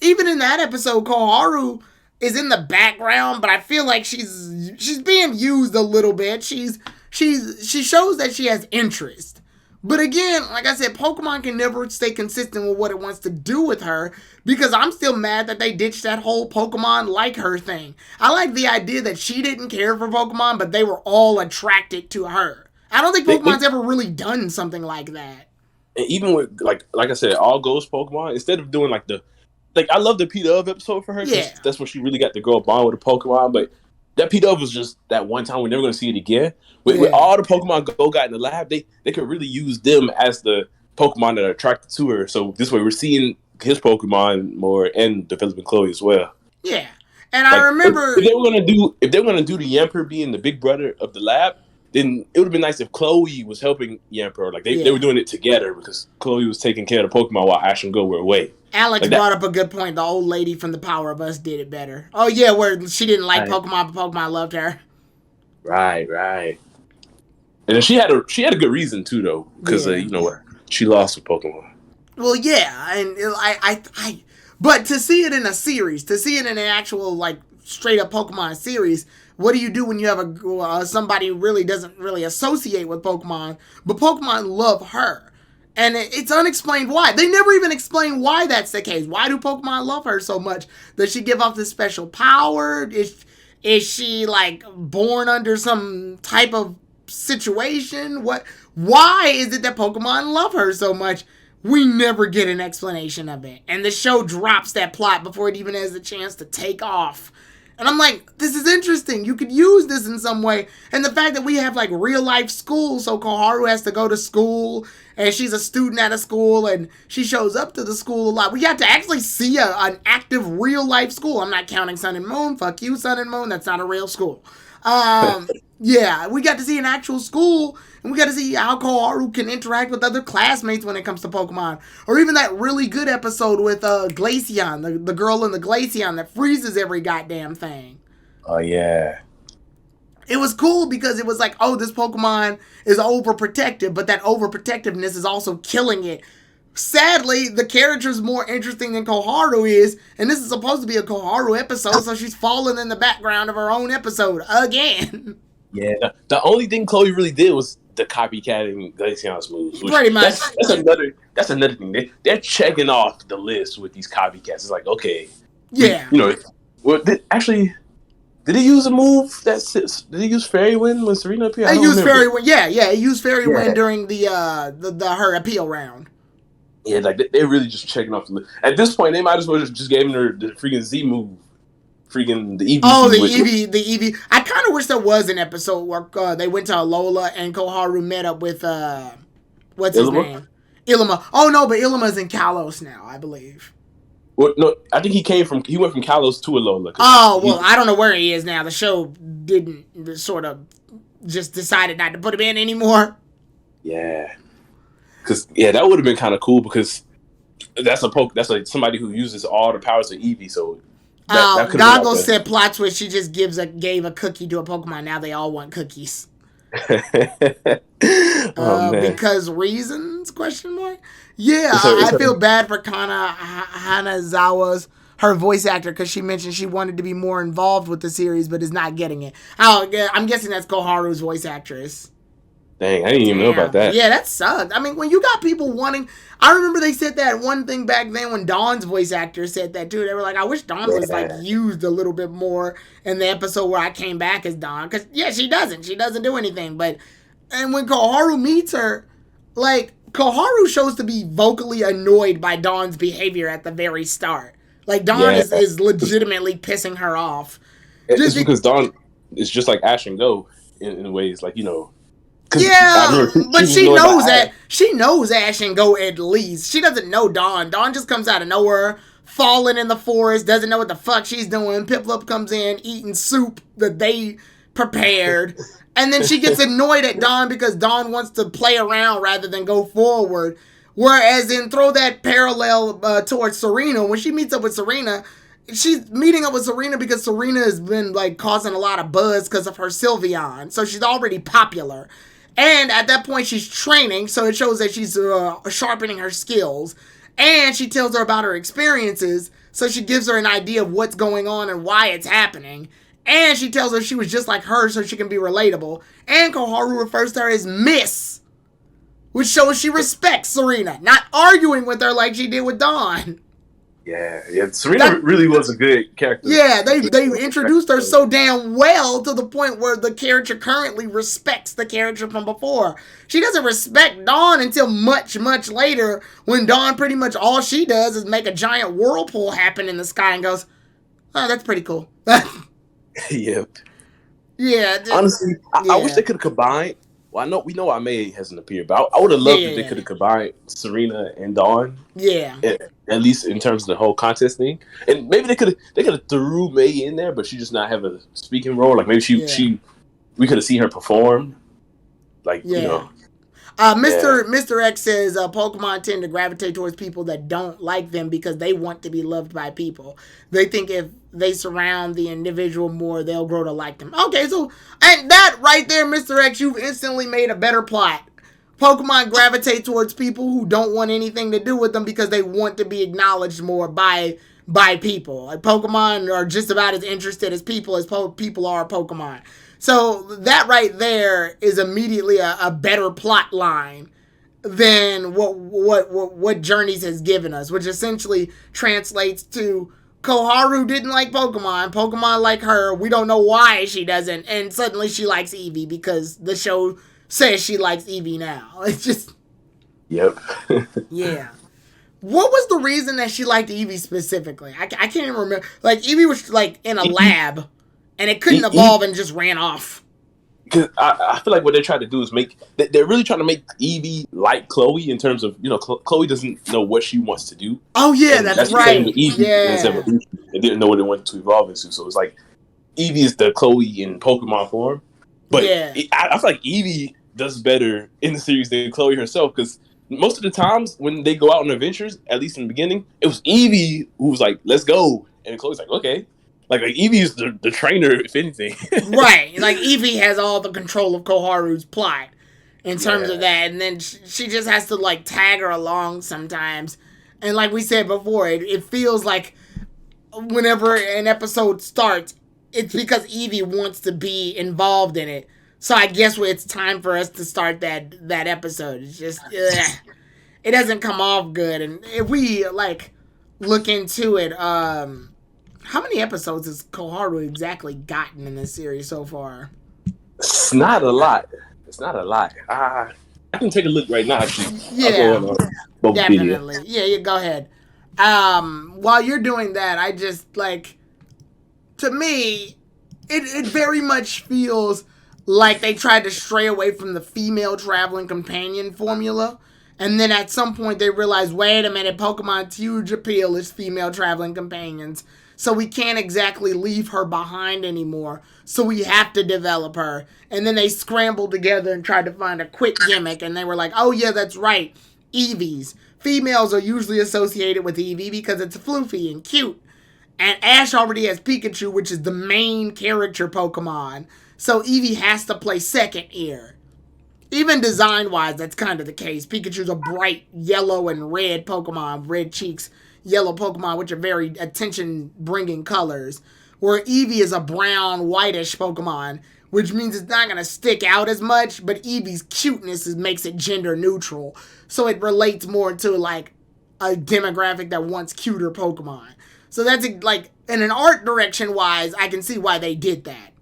even in that episode, Koharu is in the background, but I feel like she's being used a little bit. She shows that she has interest. But again, like I said, Pokemon can never stay consistent with what it wants to do with her, because I'm still mad that they ditched that whole Pokemon like her thing. I like the idea that she didn't care for Pokemon, but they were all attracted to her. I don't think Pokemon's ever really done something like that. And even with, like I said, all ghost Pokemon, instead of doing I love the P-Dove episode for her. Yeah. That's when she really got to grow a bond with a Pokemon. But that P-Dove was just that one time. We're never going to see it again. With all the Pokemon Go got in the lab, they could really use them as the Pokemon that are attracted to her. So this way we're seeing his Pokemon more and developing Chloe as well. Yeah, and I remember if they were gonna do the Yamper being the big brother of the lab, then it would have been nice if Chloe was helping Yamper. Like they were doing it together because Chloe was taking care of the Pokemon while Ash and Go were away. Alex brought up a good point. The old lady from The Power of Us did it better. Oh yeah, where she didn't like Pokemon, but Pokemon loved her. Right. And then she had a good reason too, though, because you know what, she lost with Pokemon. Well, yeah, and but to see it in a series, to see it in an actual like straight up Pokemon series, what do you do when you have somebody who really doesn't really associate with Pokemon, but Pokemon love her? And it's unexplained why. They never even explain why that's the case. Why do Pokemon love her so much? Does she give off this special power? Is she like born under some type of situation? Why is it that Pokemon love her so much? We never get an explanation of it. And the show drops that plot before it even has the chance to take off. And I'm like, this is interesting. You could use this in some way. And the fact that we have like real life school, so Koharu has to go to school and she's a student at a school and she shows up to the school a lot. We got to actually see an active real life school. I'm not counting Sun and Moon. Fuck you, Sun and Moon. That's not a real school. Yeah, we got to see an actual school, and we got to see how Koharu can interact with other classmates when it comes to Pokemon. Or even that really good episode with Glaceon, the girl in the Glaceon that freezes every goddamn thing. Oh, yeah. It was cool because it was like, oh, this Pokemon is overprotective, but that overprotectiveness is also killing it. Sadly, the character's more interesting than Koharu is, and this is supposed to be a Koharu episode, so she's fallen in the background of her own episode again. Yeah, the only thing Chloe really did was the copycatting Glaceon's moves. Pretty much. That's another thing. They're checking off the list with these copycats. It's like, okay. Yeah. Did he use a move did he use Fairy Wind when Serena appeared? He used Fairy Wind. Yeah, he used Fairy Wind during the her appeal round. Yeah, like they're really just checking off the list. At this point, they might as well just gave her the freaking Z move. Freaking the EV. Oh, the EV. I kind of wish there was an episode where they went to Alola and Koharu met up with, what's his name? Ilima. Oh, no, but Ilima's in Kalos now, I believe. Well, no, I think he went from Kalos to Alola. Oh, well, I don't know where he is now. The show didn't sort of just decided not to put him in anymore. Yeah. Because, that would have been kind of cool because that's like somebody who uses all the powers of Eevee, so... Goggle said plot twist, she just gave a cookie to a Pokemon. Now they all want cookies. Because reasons? ? Yeah, I feel bad for Kana Hanazawa's her voice actor because she mentioned she wanted to be more involved with the series but is not getting it. I'm guessing that's Koharu's voice actress. Dang, I didn't even know about that. Yeah, that sucked. I mean, when you got people wanting... I remember they said that one thing back then when Dawn's voice actor said that, too. They were like, I wish Dawn was, like, used a little bit more in the episode where I came back as Dawn. Because, yeah, she doesn't. She doesn't do anything. And when Koharu meets her, like, Koharu shows to be vocally annoyed by Dawn's behavior at the very start. Like, Dawn is legitimately pissing her off. It's because Dawn is just like Ash and Go in ways, like, you know... Yeah, but she knows that. She knows Ash and Go at least. She doesn't know Dawn. Dawn just comes out of nowhere, falling in the forest, doesn't know what the fuck she's doing. Piplup comes in, eating soup that they prepared. And then she gets annoyed at Dawn because Dawn wants to play around rather than go forward. Whereas throw that parallel towards Serena. When she meets up with Serena, she's meeting up with Serena because Serena has been like causing a lot of buzz because of her Sylveon. So she's already popular. And at that point, she's training, so it shows that she's sharpening her skills. And she tells her about her experiences, so she gives her an idea of what's going on and why it's happening. And she tells her she was just like her, so she can be relatable. And Koharu refers to her as Miss, which shows she respects Serena, not arguing with her like she did with Dawn. Yeah. Serena really was a good character. Yeah, they introduced her so damn well to the point where the character currently respects the character from before. She doesn't respect Dawn until much, much later when Dawn pretty much all she does is make a giant whirlpool happen in the sky and goes, oh, that's pretty cool. Yep. Yeah. Honestly, I wish they could have combined Well, we know why May hasn't appeared, but I would have loved if they could have combined Serena and Dawn. Yeah. At least in terms of the whole contest thing, and maybe they could have threw May in there, but she just not have a speaking role. Like maybe we could have seen her perform. Like you know. Mr. X says Pokemon tend to gravitate towards people that don't like them because they want to be loved by people. They think if they surround the individual more, they'll grow to like them. Okay, so, and that right there, Mr. X, you've instantly made a better plot. Pokemon gravitate towards people who don't want anything to do with them because they want to be acknowledged more by people. Like Pokemon are just about as interested as people people are Pokemon. So that right there is immediately a better plot line than what Journeys has given us, which essentially translates to Koharu didn't like Pokemon. Pokemon like her. We don't know why she doesn't, and suddenly she likes Eevee because the show says she likes Eevee now. It's just, yep. Yeah. What was the reason that she liked Eevee specifically? I can't even remember. Like Eevee was like in a lab. And it couldn't evolve and just ran off. Because I feel like what they're trying to do is they're really trying to make Eevee like Chloe in terms of, Chloe doesn't know what she wants to do. Oh, yeah, that's right. Same with Eevee in its evolution. They didn't know what it wanted to evolve into. So it's like Eevee is the Chloe in Pokemon form. But I feel like Eevee does better in the series than Chloe herself because most of the times when they go out on adventures, at least in the beginning, it was Eevee who was like, let's go. And Chloe's like, okay. Like Eevee is the trainer, if anything. Right. Like, Eevee has all the control of Koharu's plot in terms of that. And then she just has to, like, tag her along sometimes. And like we said before, it feels like whenever an episode starts, it's because Eevee wants to be involved in it. So I guess it's time for us to start that episode. It's just, it doesn't come off good. And if we, like, look into it, how many episodes has Koharu exactly gotten in this series so far? It's not a lot. I can take a look right now, actually. Yeah, definitely. Yeah, go ahead. While you're doing that, I just, like, to me, it very much feels like they tried to stray away from the female traveling companion formula. And then at some point they realized, wait a minute, Pokemon's huge appeal is female traveling companions. So we can't exactly leave her behind anymore. So we have to develop her. And then they scrambled together and tried to find a quick gimmick. And they were like, oh yeah, that's right. Eevees. Females are usually associated with Eevee because it's floofy and cute. And Ash already has Pikachu, which is the main character Pokemon. So Eevee has to play second here. Even design-wise, that's kind of the case. Pikachu's a bright yellow and red Pokemon. Red cheeks, yellow Pokemon, which are very attention-bringing colors. Where Eevee is a brown, whitish Pokemon, which means it's not going to stick out as much, but Eevee's cuteness makes it gender-neutral. So it relates more to, like, a demographic that wants cuter Pokemon. So that's, like, in an art direction-wise, I can see why they did that.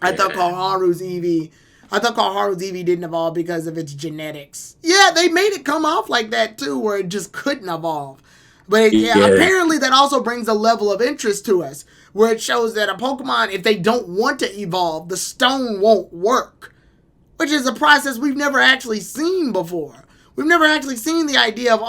I thought Koharu's Eevee didn't evolve because of its genetics. Yeah, they made it come off like that too, where it just couldn't evolve. But apparently that also brings a level of interest to us, where it shows that a Pokemon, if they don't want to evolve, the stone won't work. Which is a process we've never actually seen before. We've never actually seen the idea of,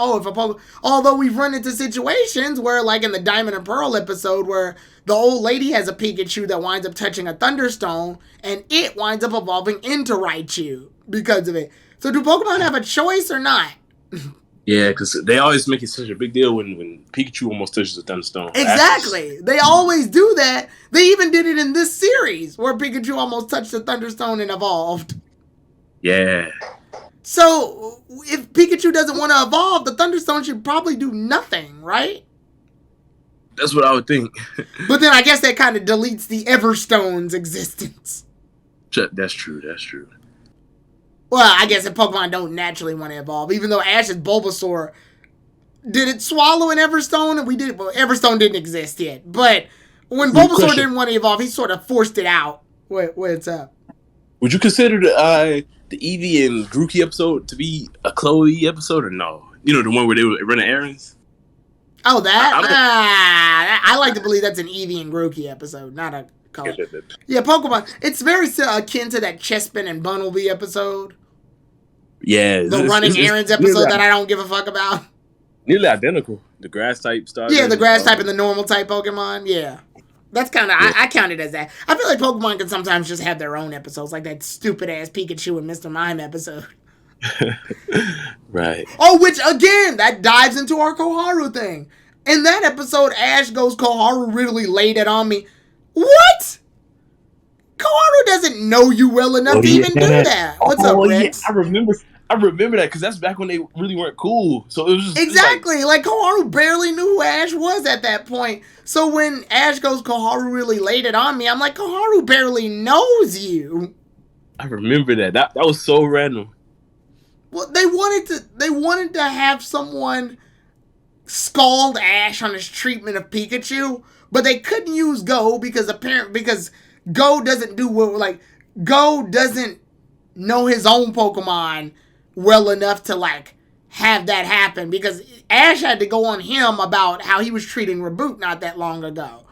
although we've run into situations where, like in the Diamond and Pearl episode, where the old lady has a Pikachu that winds up touching a Thunderstone, and it winds up evolving into Raichu because of it. So do Pokemon have a choice or not? Yeah, because they always make it such a big deal when Pikachu almost touches a Thunderstone. Exactly. They always do that. They even did it in this series, where Pikachu almost touched a Thunderstone and evolved. Yeah. So, if Pikachu doesn't want to evolve, the Thunderstone should probably do nothing, right? That's what I would think. But then I guess that kind of deletes the Everstone's existence. That's true. Well, I guess if Pokemon don't naturally want to evolve, even though Ash's Bulbasaur, did it swallow an Everstone? Everstone didn't exist yet. But when Bulbasaur didn't want to evolve, he sort of forced it out. What's up? Would you consider the Eevee and Grookey episode to be a Chloe episode or no? You know, the one where they were running errands? Oh, that? I like to believe that's an Eevee and Grookey episode, not a Yeah, Pokemon. It's very akin to that Chespin and Bunnelby episode. Yeah, the running errands episode that I don't give a fuck about. Nearly identical. The grass type starter. Yeah, the grass type and the normal type Pokemon. Yeah. That's kind of, I count it as that. I feel like Pokemon can sometimes just have their own episodes, like that stupid ass Pikachu and Mr. Mime episode. Right. Oh, which again, that dives into our Koharu thing. In that episode, Ash goes, Koharu really laid it on me. What? Koharu doesn't know you well enough to even do that. What's up, Rex? Yeah, I remember that because that's back when they really weren't cool. So it was just exactly like Koharu barely knew who Ash was at that point. So when Ash goes, Koharu really laid it on me, I'm like, Koharu barely knows you. I remember that. That was so random. Well, they wanted to have someone scald Ash on his treatment of Pikachu, but they couldn't use Go because Go doesn't do what, like, Go doesn't know his own Pokemon well enough to, like, have that happen, because Ash had to go on him about how he was treating Reboot not that long ago.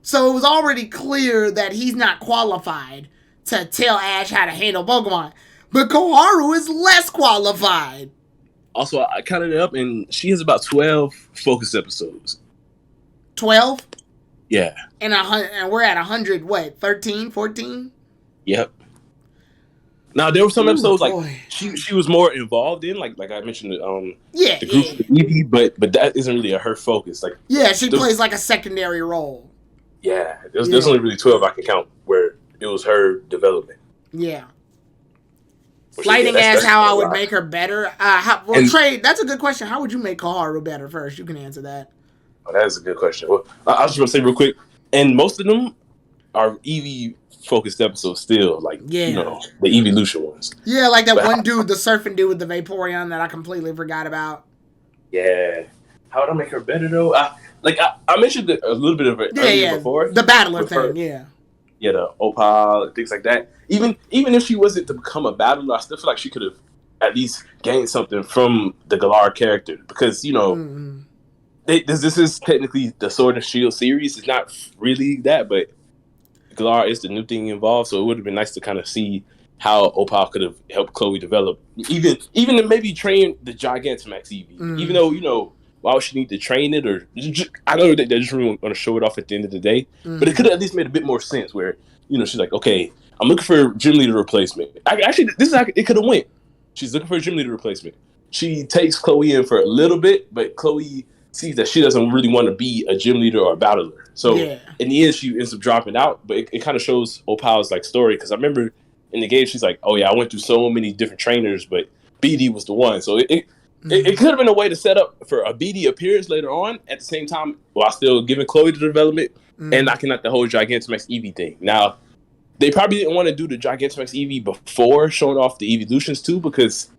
So it was already clear that he's not qualified to tell Ash how to handle Pokemon. But Koharu is less qualified. Also, I counted it up, and she has about 12 focus episodes. 12? Yeah. And we're at 100, what, 13, 14? Yep. Now, there were some episodes, like, she was more involved in, like I mentioned, the group of Eevee, but that isn't really her focus. Like, yeah, she plays, like, a secondary role. Yeah. There's only really 12 I can count where it was her development. Yeah. Lighting as how I would make her better. Trey, that's a good question. How would you make Koharu better first? You can answer that. Oh, that is a good question. Well, I was just going to say real quick, and most of them are Eevee-focused episodes still, like, the evolution ones. Yeah, like that one dude, the surfing dude with the Vaporeon that I completely forgot about. Yeah. How would I make her better, though? I mentioned a little bit of it earlier before. The battler thing, Yeah, the Opal, things like that. Even if she wasn't to become a battler, I still feel like she could have at least gained something from the Galar character. Because, this is technically the Sword and Shield series. It's not really that, but Galar is the new thing involved, so it would have been nice to kind of see how Opal could have helped Chloe develop. Even to maybe train the Gigantamax Eevee. Even though, why would she need to train it? Or I know that they just really want to show it off at the end of the day, but it could have at least made a bit more sense where, she's like, okay, I'm looking for a gym leader replacement. Actually, this is how it could have went. She's looking for a gym leader replacement. She takes Chloe in for a little bit, but Chloe sees that she doesn't really want to be a gym leader or a battler. So in the end, she ends up dropping out. But it kind of shows Opal's like story, because I remember in the game she's like, oh yeah, I went through so many different trainers, but BD was the one. So it could have been a way to set up for a BD appearance later on at the same time while still giving Chloe the development and knocking out the whole Gigantamax Eevee thing. Now, they probably didn't want to do the Gigantamax Eevee before showing off the Evolutions too, because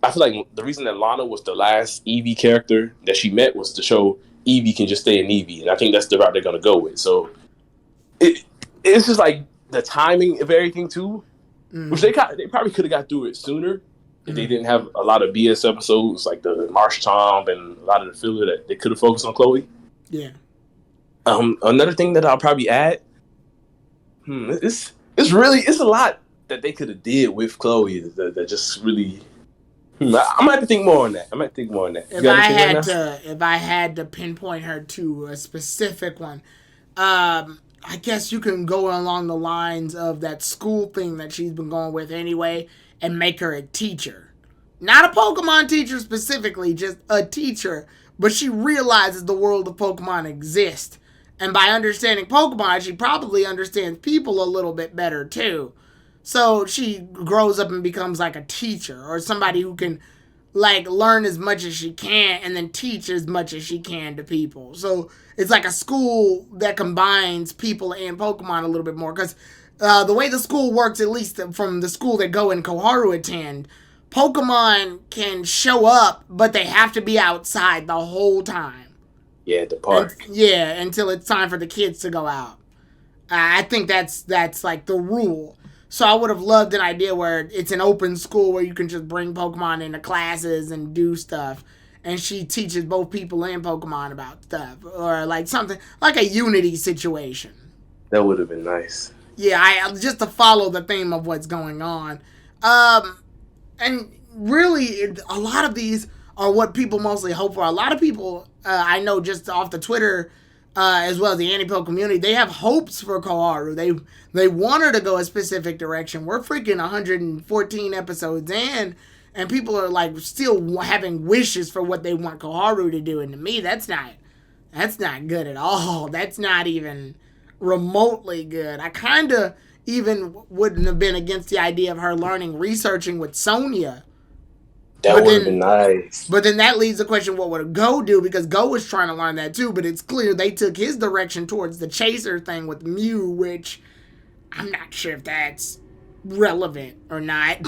I feel like the reason that Lana was the last Eevee character that she met was to show Eevee can just stay an Eevee, and I think that's the route they're going to go with. So it's just like the timing of everything too, which they probably could have got through it sooner if they didn't have a lot of BS episodes like the Marsh Tomb and a lot of the filler that they could have focused on Chloe. Yeah. Another thing that I'll probably add, it's a lot that they could have did with Chloe that just really. I might have to think more on that. If I had to pinpoint her to a specific one, I guess you can go along the lines of that school thing that she's been going with anyway, and make her a teacher. Not a Pokemon teacher specifically, just a teacher. But she realizes the world of Pokemon exists. And by understanding Pokemon, she probably understands people a little bit better too. So she grows up and becomes like a teacher, or somebody who can like learn as much as she can and then teach as much as she can to people. So it's like a school that combines people and Pokemon a little bit more. Because the way the school works, at least from the school that Go and Koharu attend, Pokemon can show up, but they have to be outside the whole time. Yeah, at the park. Until it's time for the kids to go out. I think that's like the rule. So I would have loved an idea where it's an open school where you can just bring Pokemon into classes and do stuff. And she teaches both people and Pokemon about stuff. Or like something, like a Unity situation. That would have been nice. Yeah, I just to follow the theme of what's going on. And really, a lot of these are what people mostly hope for. A lot of people, I know just off the Twitter, as well as the anime community, they have hopes for Koharu. They want her to go a specific direction. We're freaking 114 episodes in, and people are like still having wishes for what they want Koharu to do. And to me, that's not good at all. That's not even remotely good. I kind of even wouldn't have been against the idea of her learning researching with Sonya. That would have been nice. But then that leaves the question, what would Go do? Because Go was trying to learn that too, but it's clear they took his direction towards the chaser thing with Mew, which I'm not sure if that's relevant or not.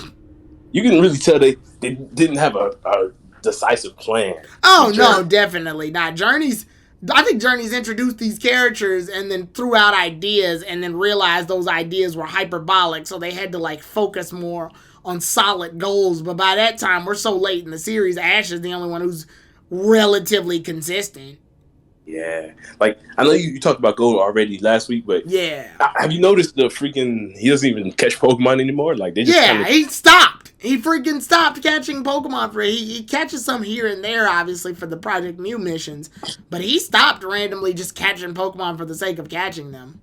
You can really tell they didn't have a decisive plan. Oh, no, definitely not. I think Journey's introduced these characters and then threw out ideas and then realized those ideas were hyperbolic, so they had to like focus more on solid goals. But by that time, we're so late in the series, Ash is the only one who's relatively consistent. Yeah. Like, I know you talked about Go already last week, but yeah. Have you noticed he doesn't even catch Pokemon anymore? Like, they just he stopped. He freaking stopped catching Pokemon he catches some here and there, obviously, for the Project Mew missions, but he stopped randomly just catching Pokemon for the sake of catching them.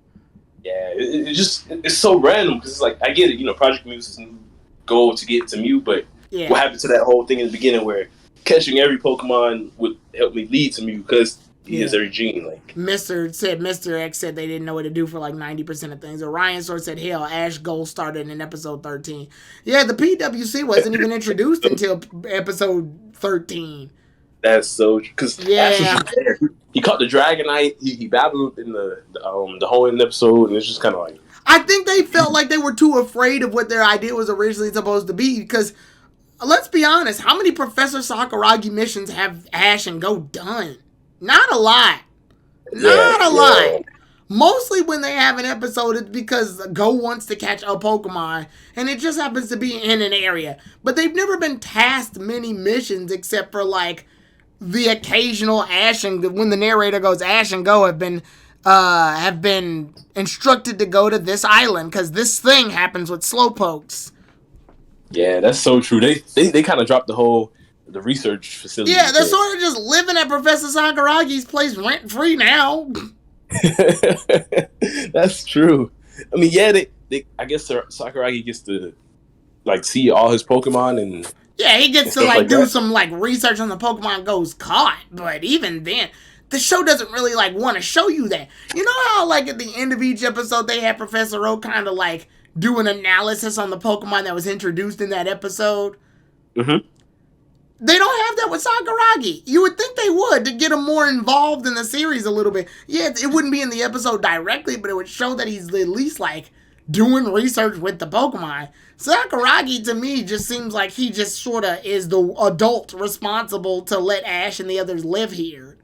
Yeah, it's so random, because it's like, I get it, Project Mew's goal to get to Mew, but what happened to that whole thing in the beginning where catching every Pokemon would help me lead to Mew, because he has every gene. Like Mr. X said they didn't know what to do for like 90% of things. Orion Sword said, hell, Ash Gold started in episode 13. Yeah, the PWC wasn't even introduced until episode 13. That's so true. Because Ash was there. He caught the Dragonite. He battled in the whole episode, and it's just kind of like. I think they felt like they were too afraid of what their idea was originally supposed to be, because let's be honest, how many Professor Sakuragi missions have Ash and Go done? Not a lot. Not a lot. Mostly when they have an episode, it's because Go wants to catch a Pokemon, and it just happens to be in an area. But they've never been tasked many missions except for, like, the occasional Ash and... When the narrator goes, Ash and Go have been instructed to go to this island, because this thing happens with Slowpokes. Yeah, that's so true. They kind of dropped the research facility. Yeah, they're sort of just living at Professor Sakuragi's place rent-free now. That's true. I mean, yeah, they I guess Sakuragi gets to, like, see all his Pokemon and... Yeah, he gets to, like do some, like, research on the Pokemon Go's caught, but even then, the show doesn't really, like, want to show you that. You know how, like, at the end of each episode, they have Professor Oak kind of, like, do an analysis on the Pokemon that was introduced in that episode? Mm-hmm. They don't have that with Sakuragi. You would think they would to get him more involved in the series a little bit. Yeah, it wouldn't be in the episode directly, but it would show that he's at least, like, doing research with the Pokemon. Sakuragi, to me, just seems like he just sort of is the adult responsible to let Ash and the others live here.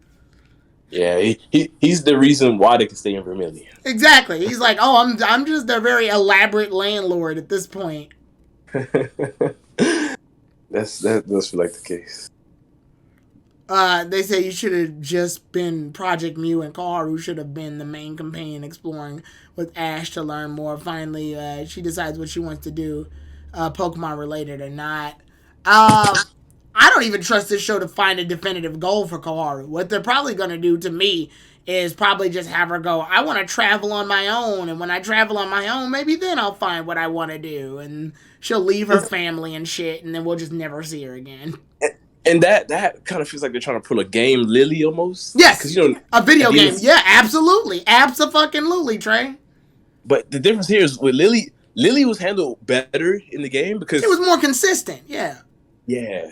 Yeah, he's the reason why they can stay in Vermilion. Exactly. He's like, oh, I'm just their very elaborate landlord at this point. That does feel like the case. They say you should have just been Project Mew, and Koharu should have been the main companion exploring with Ash to learn more. Finally, she decides what she wants to do, Pokemon related or not. I don't even trust this show to find a definitive goal for Koharu. What they're probably going to do, to me, is probably just have her go, I want to travel on my own, and when I travel on my own, maybe then I'll find what I want to do. And she'll leave her family and shit, and then we'll just never see her again. And that kind of feels like they're trying to pull a game Lily almost. Yes, a video game. Yeah, absolutely. Abso-fucking-lutely, Trey. But the difference here is with Lily was handled better in the game because... It was more consistent, yeah. Yeah.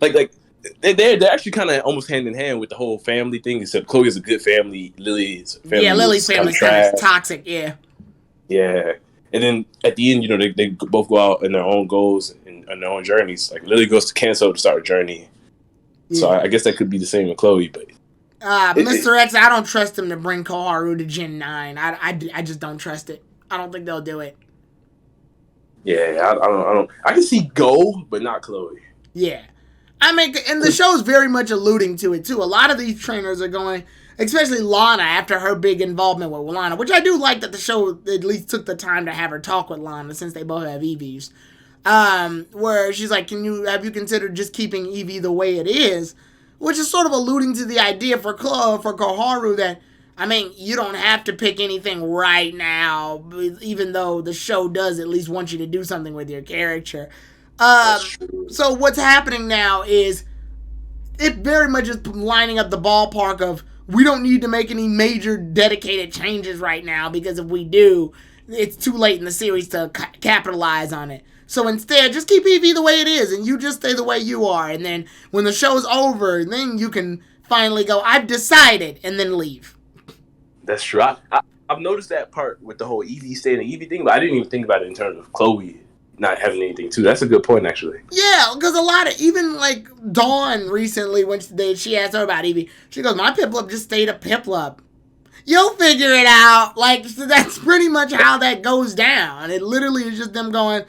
Like they're actually kind of almost hand in hand with the whole family thing, except Chloe is a good family. Lily's family's kind of toxic, yeah. Yeah. And then at the end, they both go out in their own goals and on their own journeys. Like Lily goes to Kanto to start a journey. Yeah. So I guess that could be the same with Chloe, but Mr. X, I don't trust him to bring Koharu to Gen 9. I just don't trust it. I don't think they'll do it. Yeah, I don't. I can see Go, but not Chloe. Yeah. I mean, and the show's very much alluding to it, too. A lot of these trainers are going, especially Lana after her big involvement with Lana, which I do like that the show at least took the time to have her talk with Lana since they both have EVs. Where she's like, have you considered just keeping Eevee the way it is? Which is sort of alluding to the idea for Koharu that, I mean, you don't have to pick anything right now, even though the show does at least want you to do something with your character. So what's happening now is it very much is lining up the ballpark of we don't need to make any major dedicated changes right now because if we do, it's too late in the series to capitalize on it. So instead, just keep Eevee the way it is and you just stay the way you are. And then when the show's over, then you can finally go, I've decided, and then leave. That's true. I've noticed that part with the whole Eevee staying an Eevee thing, but I didn't even think about it in terms of Chloe not having anything too. That's a good point, actually. Yeah, because a lot of, even like Dawn recently, when she asked her about Eevee, she goes, my Piplup just stayed a Piplup. You'll figure it out. Like, so that's pretty much how that goes down. It literally is just them going,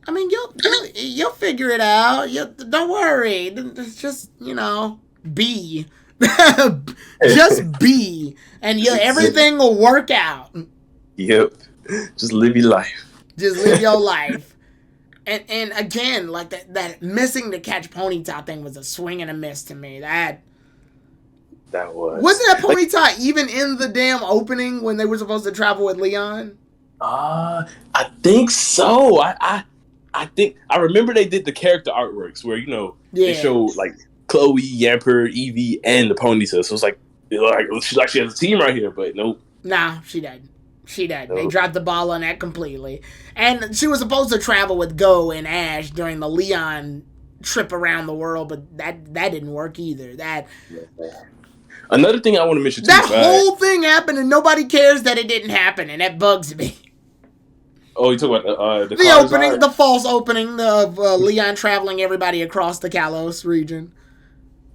I mean, you'll figure it out. Don't worry. It's just, be. Just be. And everything will work out. Yep. Just live your life. Just live your life. And again, like that missing the catch Ponyta thing was a swing and a miss to me. That was. Wasn't that Ponyta even in the damn opening when they were supposed to travel with Leon? I think so. I think I remember they did the character artworks where they showed like Chloe, Yamper, Eevee, and the Ponyta. So it's like she has a team right here, but nope. Nah, she didn't. Nope. They dropped the ball on that completely. And she was supposed to travel with Go and Ash during the Leon trip around the world, but that didn't work either. Another thing I want to mention too. That whole thing happened and nobody cares that it didn't happen, and that bugs me. Oh, you talking about the opening, the false opening of Leon traveling everybody across the Kalos region.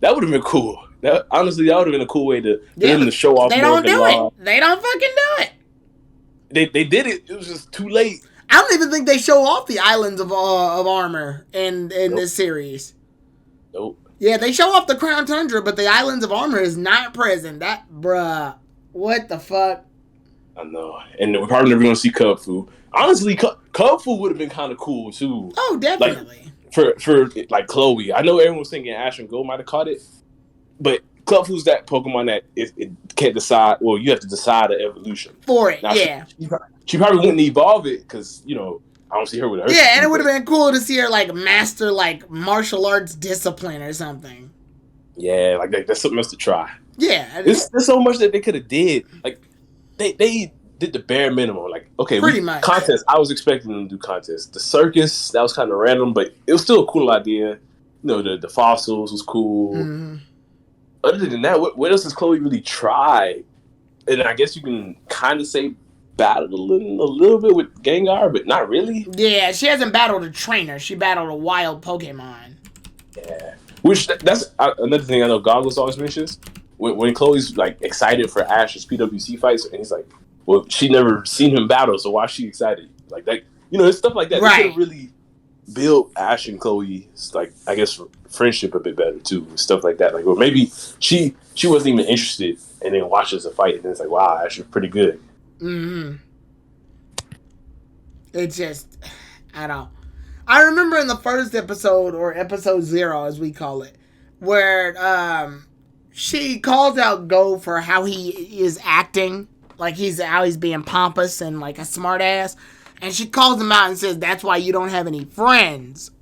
That would have been cool. Honestly, that would have been a cool way to them to show off. They don't do it. They don't fucking do it. They did it. It was just too late. I don't even think they show off the islands of armor in this series. Nope. Yeah, they show off the Crown Tundra, but the islands of armor is not present. What the fuck? I know, and we're probably never gonna see Cub Fu. Honestly, Cub Fu would have been kind of cool too. Oh, definitely. Like, for like Chloe, I know everyone was thinking Ash and Gold might have caught it, but Cub Fu's that Pokemon that it can't decide. Well, you have to decide an evolution for it. Now, yeah, she probably wouldn't evolve it because I don't see her with her. Yeah, and it would have been cool to see her like master like martial arts discipline or something. Yeah, like that's something else to try. Yeah, there's so much that they could have did. Like they did the bare minimum. Like, okay, pretty much contest. I was expecting them to do contests. The circus, that was kind of random, but it was still a cool idea. The fossils was cool. Mm-hmm. Other than that, what else has Chloe really tried? And I guess you can kind of say battled a little bit with Gengar, but not really. Yeah, she hasn't battled a trainer. She battled a wild Pokemon. Yeah, which that's another thing I know Goggles always mentions. When Chloe's like excited for Ash's PWC fights, and he's like, well, she never seen him battle, so why is she excited? Like that, it's stuff like that. Right. They could really build Ash and Chloe's, like, I guess, friendship a bit better too. Stuff like that. Like, or maybe she wasn't even interested, and then watches a fight, and then it's like, wow, Ash is pretty good. Mm-hmm. It's just, I remember in the first episode, or episode 0, as we call it, where she calls out Go for how he is acting. Like, how he's being pompous and like a smart ass. And she calls him out and says, that's why you don't have any friends.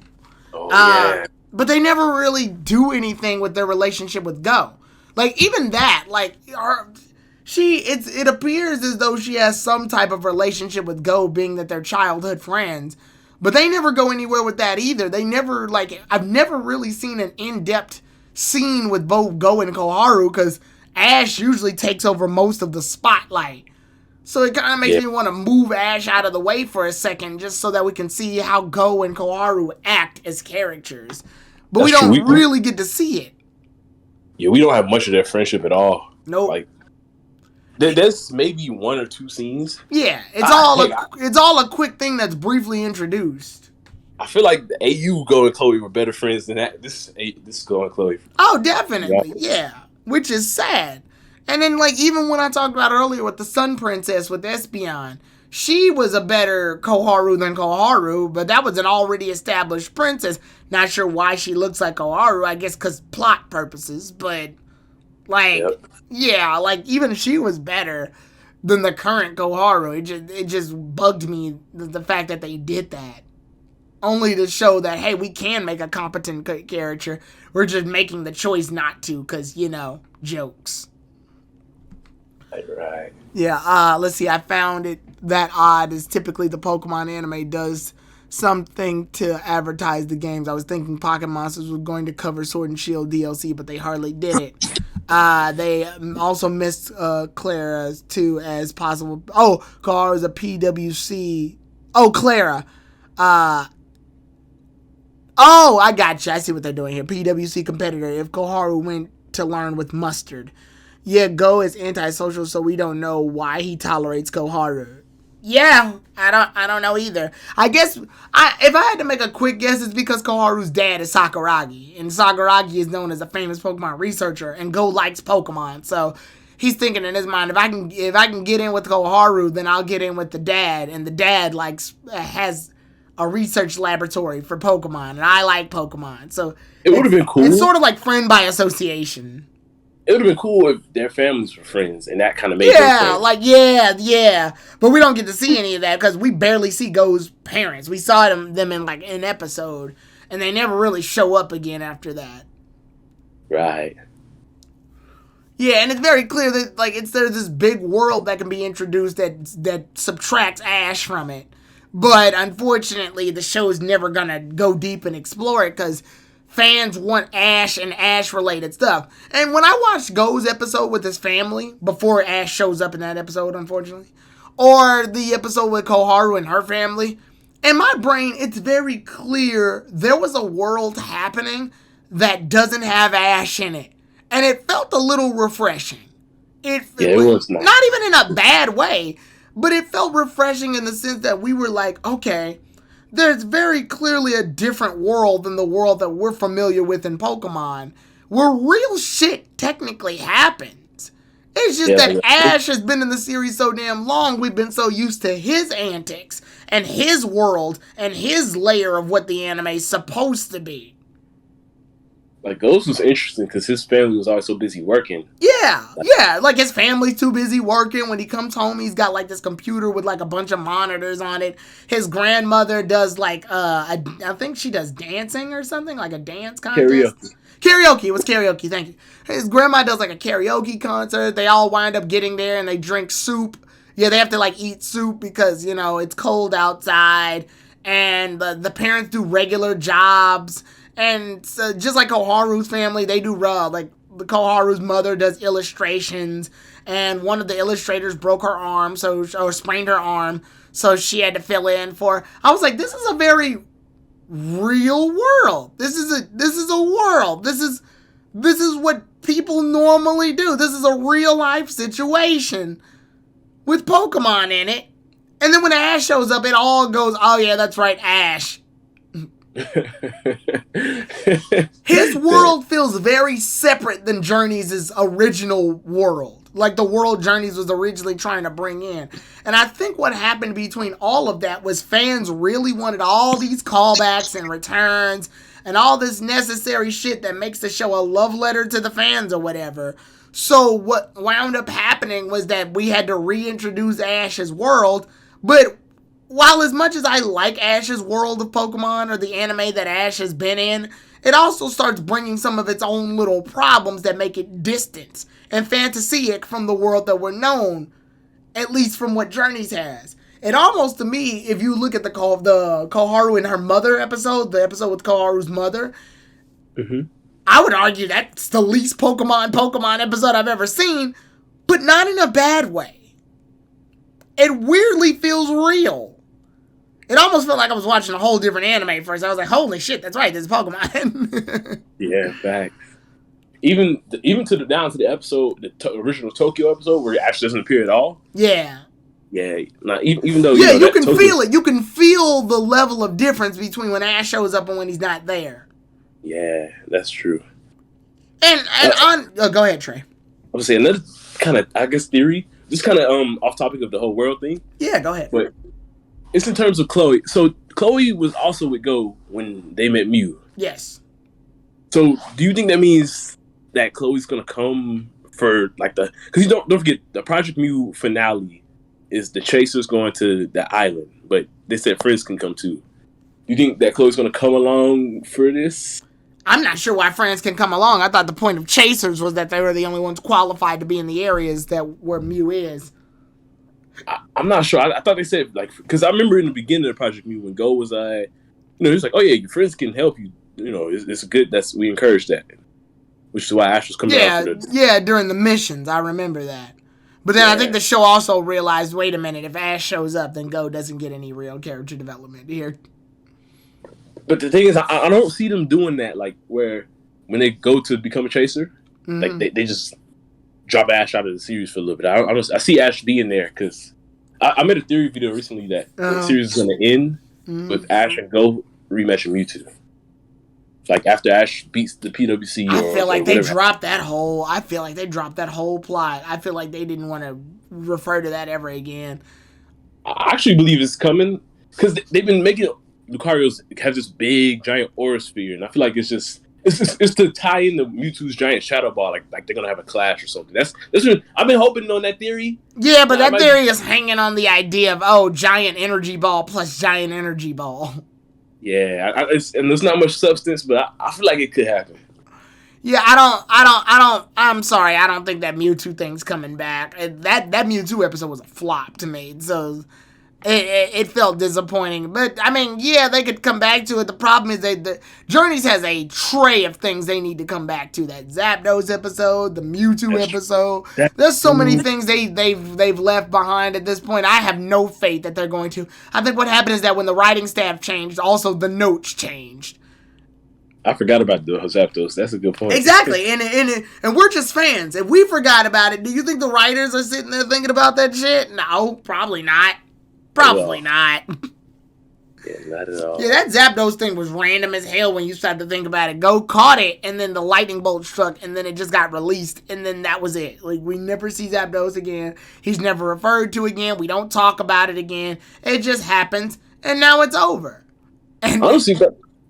Oh, yeah. But they never really do anything with their relationship with Go. Like, even that, like, it appears as though she has some type of relationship with Go, being that they're childhood friends. But they never go anywhere with that either. They never, like, I've never really seen an in-depth scene with both Go and Koharu, because Ash usually takes over most of the spotlight. So it kind of makes me want to move Ash out of the way for a second, just so that we can see how Go and Koharu act as characters. But we don't really get to see it. Yeah, we don't have much of their friendship at all. Nope. Like, there's maybe 1 or 2 scenes. Yeah, it's all a quick thing that's briefly introduced. I feel like the AU Go and Chloe were better friends than that. This is Go and Chloe. Oh, definitely, yeah. Which is sad. And then, like, even when I talked about earlier with the Sun Princess with Espeon, she was a better Koharu than Koharu, but that was an already established princess. Not sure why she looks like Koharu, I guess because plot purposes, but, like, yeah, like, even she was better than the current Koharu. It just bugged me, the fact that they did that. Only to show that, hey, we can make a competent character. We're just making the choice not to, because, you know, jokes. Right. Yeah, let's see. I found it that odd as typically the Pokemon anime does something to advertise the games. I was thinking Pocket Monsters was going to cover Sword and Shield DLC, but they hardly did it. They also missed Clara too as possible. Oh, Koharu's a PWC. Oh, Clara. Oh, I gotcha. I see what they're doing here. PWC competitor. If Koharu went to learn with Mustard. Yeah, Go is antisocial, so we don't know why he tolerates Koharu. Yeah, I don't know either. I guess if I had to make a quick guess, it's because Koharu's dad is Sakuragi, and Sakuragi is known as a famous Pokemon researcher, and Go likes Pokemon, so he's thinking in his mind, if I can get in with Koharu, then I'll get in with the dad, and the dad has a research laboratory for Pokemon, and I like Pokemon, so it would have been cool. It's sort of like friend by association. It would have been cool if their families were friends, and that kind of made them friends. Yeah. But we don't get to see any of that because we barely see Go's parents. We saw them in like an episode, and they never really show up again after that. Right. Yeah, and it's very clear that like there's this big world that can be introduced that subtracts Ash from it. But unfortunately, the show's never gonna go deep and explore it because fans want Ash and Ash-related stuff. And when I watched Go's episode with his family, before Ash shows up in that episode, unfortunately, or the episode with Koharu and her family, in my brain, it's very clear there was a world happening that doesn't have Ash in it. And it felt a little refreshing. It was nice. Not even in a bad way, but it felt refreshing in the sense that we were like, okay, there's very clearly a different world than the world that we're familiar with in Pokemon, where real shit technically happens. It's just that Ash has been in the series so damn long, we've been so used to his antics and his world and his layer of what the anime is supposed to be. Like, Ghost was interesting because his family was always so busy working. Yeah. Like, his family's too busy working. When he comes home, he's got, like, this computer with, like, a bunch of monitors on it. His grandmother does, like, I think she does dancing or something, like a dance contest. Karaoke. It was karaoke, thank you. His grandma does, like, a karaoke concert. They all wind up getting there, and they drink soup. Yeah, they have to, like, eat soup because, you know, it's cold outside. And the parents do regular jobs. And so just like Koharu's family, they do like the Koharu's mother does illustrations, and one of the illustrators broke her arm, or sprained her arm, so she had to fill in for. I was like, this is a very real world. This is a world. This is what people normally do. This is a real life situation with Pokemon in it. And then when Ash shows up, it all goes, oh yeah, that's right, Ash. His world feels very separate than Journey's original world, like the world Journeys was originally trying to bring in. And I think what happened between all of that was fans really wanted all these callbacks and returns and all this necessary shit that makes the show a love letter to the fans or whatever. So what wound up happening was that we had to reintroduce Ash's world, but while as much as I like Ash's world of Pokemon or the anime that Ash has been in, it also starts bringing some of its own little problems that make it distant and fantasiic from the world that we're known, at least from what Journeys has. It almost, to me, if you look at the Koharu and her mother episode, the episode with Koharu's mother, I would argue that's the least Pokemon episode I've ever seen, but not in a bad way. It weirdly feels real. It almost felt like I was watching a whole different anime at first. I was like, holy shit, that's right, this is Pokemon. Yeah, facts. Even down to the episode, the original Tokyo episode, where Ash doesn't appear at all. Yeah. Yeah, not, even though... Yeah, you can feel it. You can feel the level of difference between when Ash shows up and when he's not there. Yeah, that's true. And go ahead, Trey. I was saying, kind of, I guess, theory. Just kind of off topic of the whole world thing. Yeah, go ahead. But it's in terms of Chloe. So Chloe was also with Go when they met Mew. Yes. So do you think that means that Chloe's gonna come for like because you don't forget the Project Mew finale is the Chasers going to the island, but they said friends can come too. Do you think that Chloe's gonna come along for this? I'm not sure why friends can come along. I thought the point of Chasers was that they were the only ones qualified to be in the areas where Mew is. I'm not sure. I thought they said like because I remember in the beginning of Project Mew when Go was he's like, oh yeah, your friends can help you. It's good. We encourage that, which is why Ash was coming out for during the missions. I remember that. But then I think the show also realized, wait a minute, if Ash shows up, then Go doesn't get any real character development here. But the thing is, I don't see them doing that, like where when they go to become a Chaser, like they just drop Ash out of the series for a little bit. I see Ash being there because I made a theory video recently that the series is going to end with Ash and Go rematching Mewtwo. Like after Ash beats the PWC, I feel like they dropped that whole. I feel like they dropped that whole plot. I feel like they didn't want to refer to that ever again. I actually believe it's coming because they've been making Lucario's have this big giant aura sphere, and I feel like it's to tie in the Mewtwo's giant shadow ball, like they're gonna have a clash or something. That's what I've been hoping on that theory. Yeah, but that theory is hanging on the idea of giant energy ball plus giant energy ball. Yeah, and there's not much substance, but I feel like it could happen. Yeah, I'm sorry, I don't think that Mewtwo thing's coming back. That Mewtwo episode was a flop to me, so it felt disappointing. But, I mean, yeah, they could come back to it. The problem is the Journeys has a tray of things they need to come back to. That Zapdos episode, the Mewtwo episode. There's so many things they've left behind at this point. I have no faith that they're going to. I think what happened is that when the writing staff changed, also the notes changed. I forgot about the Zapdos. That's a good point. Exactly, and we're just fans. If we forgot about it, do you think the writers are sitting there thinking about that shit? No, probably not. Probably not. Yeah, not at all. Yeah, that Zapdos thing was random as hell when you start to think about it. Go caught it, and then the lightning bolt struck, and then it just got released, and then that was it. Like, we never see Zapdos again. He's never referred to again. We don't talk about it again. It just happens, and now it's over. And honestly,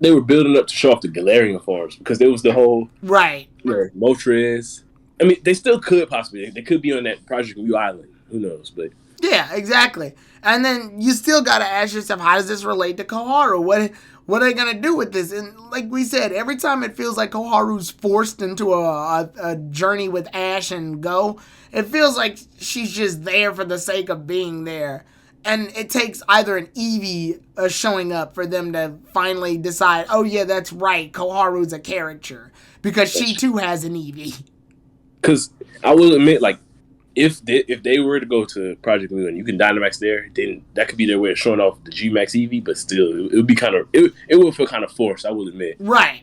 they were building up to show off the Galarian forms, because there was the whole... Right. Moltres. I mean, they still could possibly. They could be on that Project Mew Island. Who knows, but... Yeah, exactly. And then you still gotta ask yourself, how does this relate to Koharu? What are they gonna do with this? And like we said, every time it feels like Koharu's forced into a journey with Ash and Go, it feels like she's just there for the sake of being there. And it takes either an Eevee showing up for them to finally decide, oh yeah, that's right, Koharu's a character. Because she too has an Eevee. Because I will admit, like, if they were to go to Project Mew and you can Dynamax there, then that could be their way of showing off the G-Max Eevee, but still, it would be it would feel kind of forced, I will admit. Right.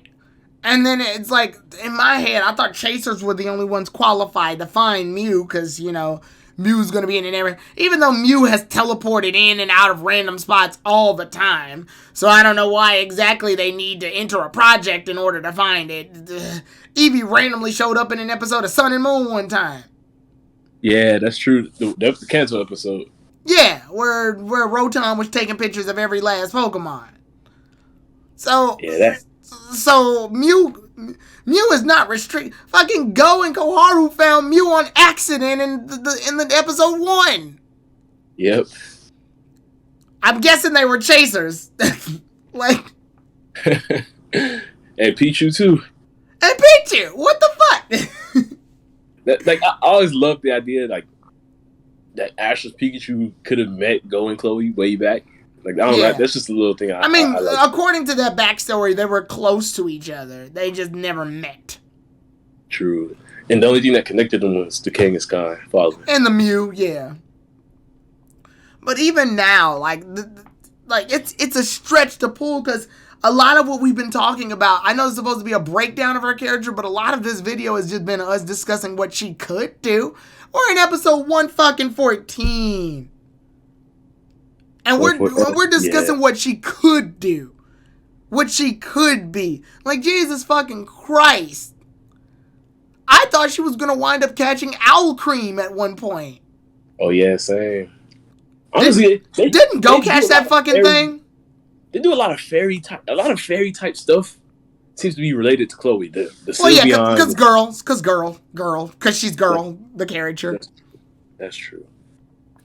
And then it's like, in my head, I thought Chasers were the only ones qualified to find Mew, because, Mew's going to be in an area. Even though Mew has teleported in and out of random spots all the time. So I don't know why exactly they need to enter a project in order to find it. Eevee randomly showed up in an episode of Sun and Moon one time. Yeah, that's true. That's the Kanto episode. Yeah, where Rotom was taking pictures of every last Pokemon. So, so Mew is not restricted. Fucking Go and Koharu found Mew on accident in the episode 1. Yep. I'm guessing they were chasers. Like. And Pichu too. And Pichu, what the fuck? I always loved the idea, like, that Ash's Pikachu could have met Go and Chloe way back. Like, I don't know, that's just a little thing I mean, I like. According to that backstory, they were close to each other. They just never met. True. And the only thing that connected them was the Kangaskhan father. And the Mew, yeah. But even now, like it's a stretch to pull, because a lot of what we've been talking about, I know it's supposed to be a breakdown of her character, but a lot of this video has just been us discussing what she could do. We're in episode 114. And we're discussing what she could do. What she could be. Like, Jesus fucking Christ. I thought she was going to wind up catching owl cream at one point. Oh, yeah, same. Honestly, didn't Go catch that fucking thing? They do a lot of fairy type stuff. Seems to be related to Chloe. The Sylveon, because she's girl, the character. That's true.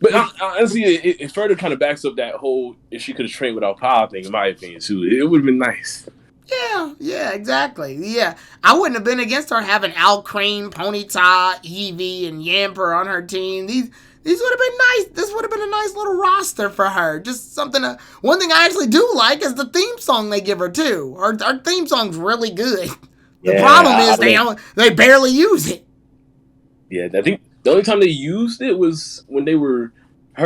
But honestly, it further kind of backs up that whole if she could have trained without power thing, in my opinion, too. It would have been nice. Yeah, exactly. Yeah, I wouldn't have been against her having Alcrane, Ponyta, Eevee, and Yamper on her team. These would have been nice. This would have been a nice little roster for her. Just something. One thing I actually do like is the theme song they give her too. Her theme song's really good. The problem is they barely use it. Yeah, I think the only time they used it was when they were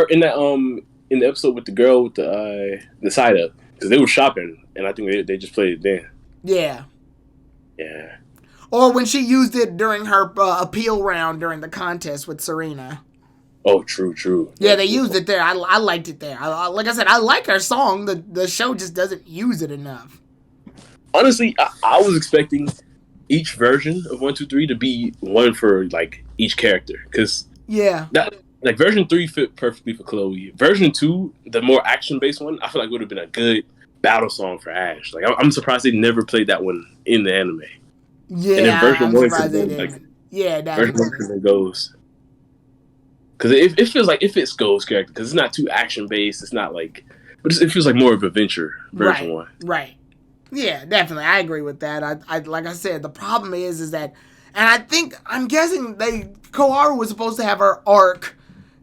in that in the episode with the girl with the side up, because they were shopping, and I think they just played it then. Yeah. Yeah. Or when she used it during her appeal round during the contest with Serena. Oh, true. Yeah, they used it there. I liked it there. Like I said, I like her song. The show just doesn't use it enough. Honestly, I was expecting each version of 1, 2, 3 to be one for like each character, because that like version 3 fit perfectly for Chloe. Version 2, the more action based one, I feel like would have been a good battle song for Ash. Like I'm surprised they never played that one in the anime. Yeah, and then version 1 they like, yeah, version 1 goes. Because it feels like it fits Go's character, because it's not too action based. It's not like, but it feels like more of adventure version 1. Right. Yeah, definitely. I agree with that. I like I said, the problem is that, and I'm guessing Koharu was supposed to have her arc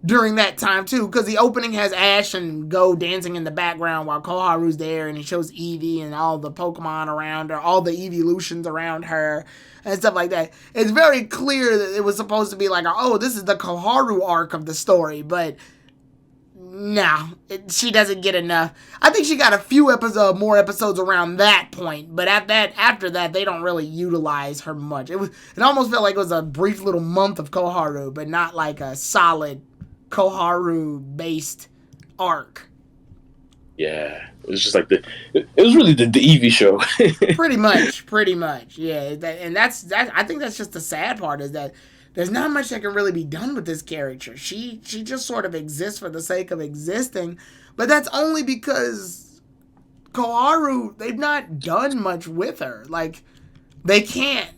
during that time too, because the opening has Ash and Go dancing in the background while Koharu's there, and it shows Eevee and all the Pokemon around her, all the evolutions around her, and stuff like that. It's very clear that it was supposed to be like, oh, this is the Koharu arc of the story, but no, she doesn't get enough. I think she got a few more episodes around that point, but after that, they don't really utilize her much. It almost felt like it was a brief little month of Koharu, but not like a solid Koharu-based arc. Yeah, it was just like it was really the Eevee show. pretty much, yeah. And that's I think that's just the sad part, is that there's not much that can really be done with this character. She just sort of exists for the sake of existing, but that's only because Koharu, they've not done much with her. Like, they can't.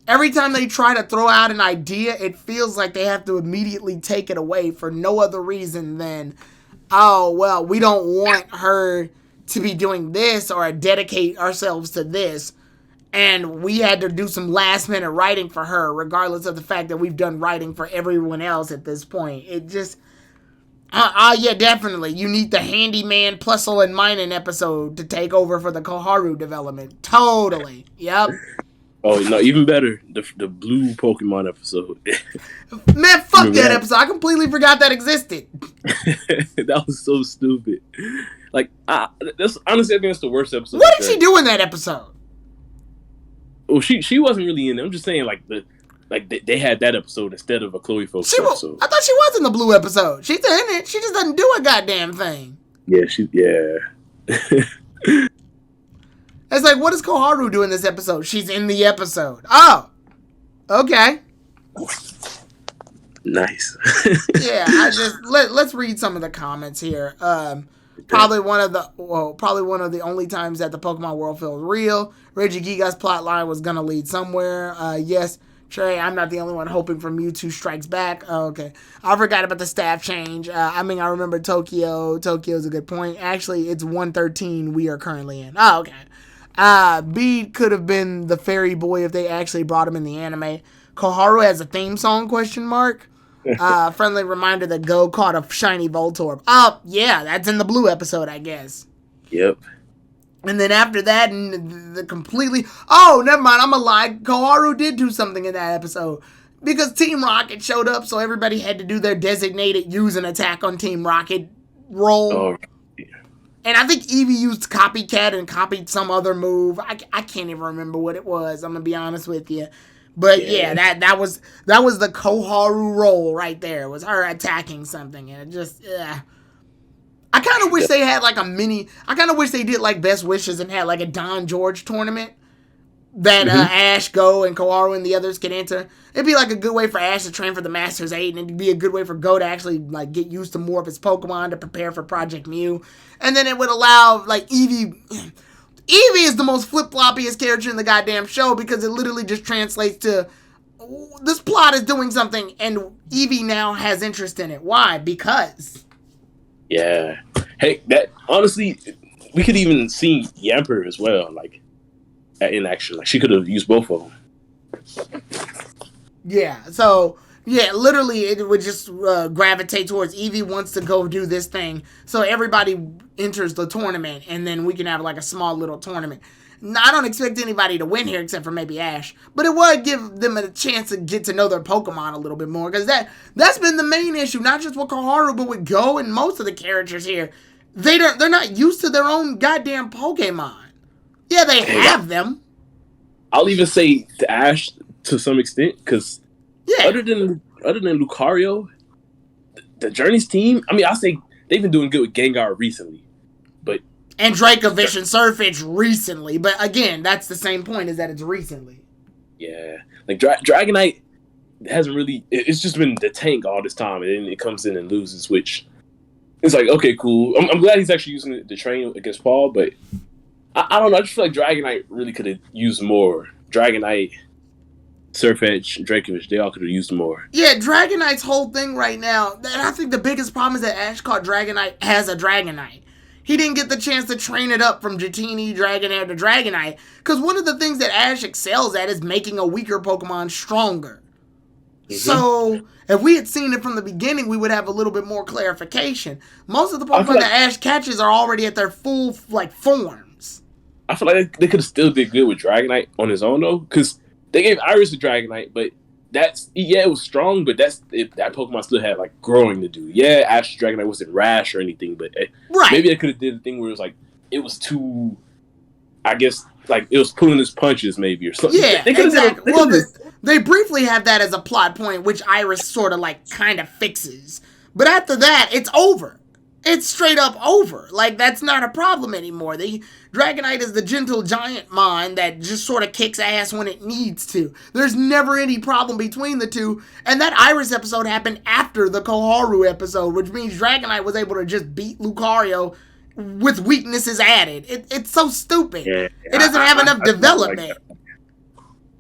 Every time they try to throw out an idea, it feels like they have to immediately take it away for no other reason than, oh, well, we don't want her to be doing this or dedicate ourselves to this. And we had to do some last minute writing for her, regardless of the fact that we've done writing for everyone else at this point. It just, yeah, definitely. You need the Handyman Plusle and Minen episode to take over for the Koharu development. Totally. Yep. Oh, no, even better, the blue Pokemon episode. Man, fuck that episode. I completely forgot that existed. That was so stupid. Like, that's honestly, I think that's the worst episode. What did she do in that episode? Well, she wasn't really in it. I'm just saying, they had that episode instead of a Chloe focused episode. I thought she was in the blue episode. She's in it. She just doesn't do a goddamn thing. Yeah, It's like, what does Koharu do in this episode? She's in the episode. Oh, okay. Nice. Yeah, let's read some of the comments here. Probably one of the only times that the Pokemon world feels real. Reggie Giga's plotline was gonna lead somewhere. Yes, Trey, I'm not the only one hoping for Mewtwo Strikes Back. Oh, okay. I forgot about the staff change. I remember Tokyo. Tokyo's a good point. Actually, it's 113 we are currently in. Oh, okay. Bede could have been the fairy boy if they actually brought him in the anime. Koharu has a theme song, ? Friendly reminder that Go caught a shiny Voltorb. Oh, yeah, that's in the blue episode, I guess. Yep. And then after that, and the completely... Oh, never mind, I'm a lie. Koharu did do something in that episode. Because Team Rocket showed up, so everybody had to do their designated use an attack on Team Rocket role. Oh, yeah. And I think Eevee used Copycat and copied some other move. I can't even remember what it was, I'm going to be honest with you. But yeah, that was the Koharu role right there. Was her attacking something, and it just I kind of wish they had like a mini. I kind of wish they did like Best Wishes and had like a Don George tournament that Ash Go and Koharu and the others can enter. It'd be like a good way for Ash to train for the Master's 8, and it'd be a good way for Go to actually like get used to more of his Pokemon to prepare for Project Mew. And then it would allow like Eevee is the most flip-floppiest character in the goddamn show because it literally just translates to this plot is doing something and Eevee now has interest in it. Why? Because. Yeah. Hey, that honestly, we could even see Yamper as well, like in action. Like she could have used both of them. Yeah. So yeah, literally, it would just gravitate towards Eevee wants to go do this thing, so everybody enters the tournament, and then we can have like a small little tournament. Now, I don't expect anybody to win here except for maybe Ash, but it would give them a chance to get to know their Pokemon a little bit more, because that's been the main issue, not just with Koharu, but with Go and most of the characters here. They're not used to their own goddamn Pokemon. Yeah, they have them. I'll even say to Ash to some extent, because other than Lucario, the Journey's team, I mean, I'll say they've been doing good with Gengar recently. And Dracovish and Surfetch recently. But again, that's the same point, is that it's recently. Yeah. Like, Dragonite hasn't really... It's just been the tank all this time, and then it comes in and loses, which... It's like, okay, cool. I'm glad he's actually using it to train against Paul, but... I don't know, I just feel like Dragonite really could have used more. Dragonite, Surfetch, Dracovish, they all could have used more. Yeah, Dragonite's whole thing right now, and I think the biggest problem is that Ash caught Dragonite as a Dragonite. He didn't get the chance to train it up from Dratini, Dragonair to Dragonite, because one of the things that Ash excels at is making a weaker Pokemon stronger. Mm-hmm. So, if we had seen it from the beginning, we would have a little bit more clarification. Most of the Pokemon that Ash catches are already at their full, like, forms. I feel like they could have still did good with Dragonite on his own, though, because they gave Iris to Dragonite, but it was strong, but that Pokemon still had like growing to do. Yeah, Ash Dragonite wasn't rash or anything, but maybe they could have did the thing where it was like it was too, I guess, like it was pulling his punches maybe or something. Yeah, exactly. They briefly have that as a plot point, which Iris sort of like kind of fixes, but after that, it's over. It's straight up over. Like, that's not a problem anymore. The Dragonite is the gentle giant mon that just sort of kicks ass when it needs to. There's never any problem between the two. And that Iris episode happened after the Koharu episode, which means Dragonite was able to just beat Lucario with weaknesses added. It's so stupid. Yeah, it doesn't have enough development.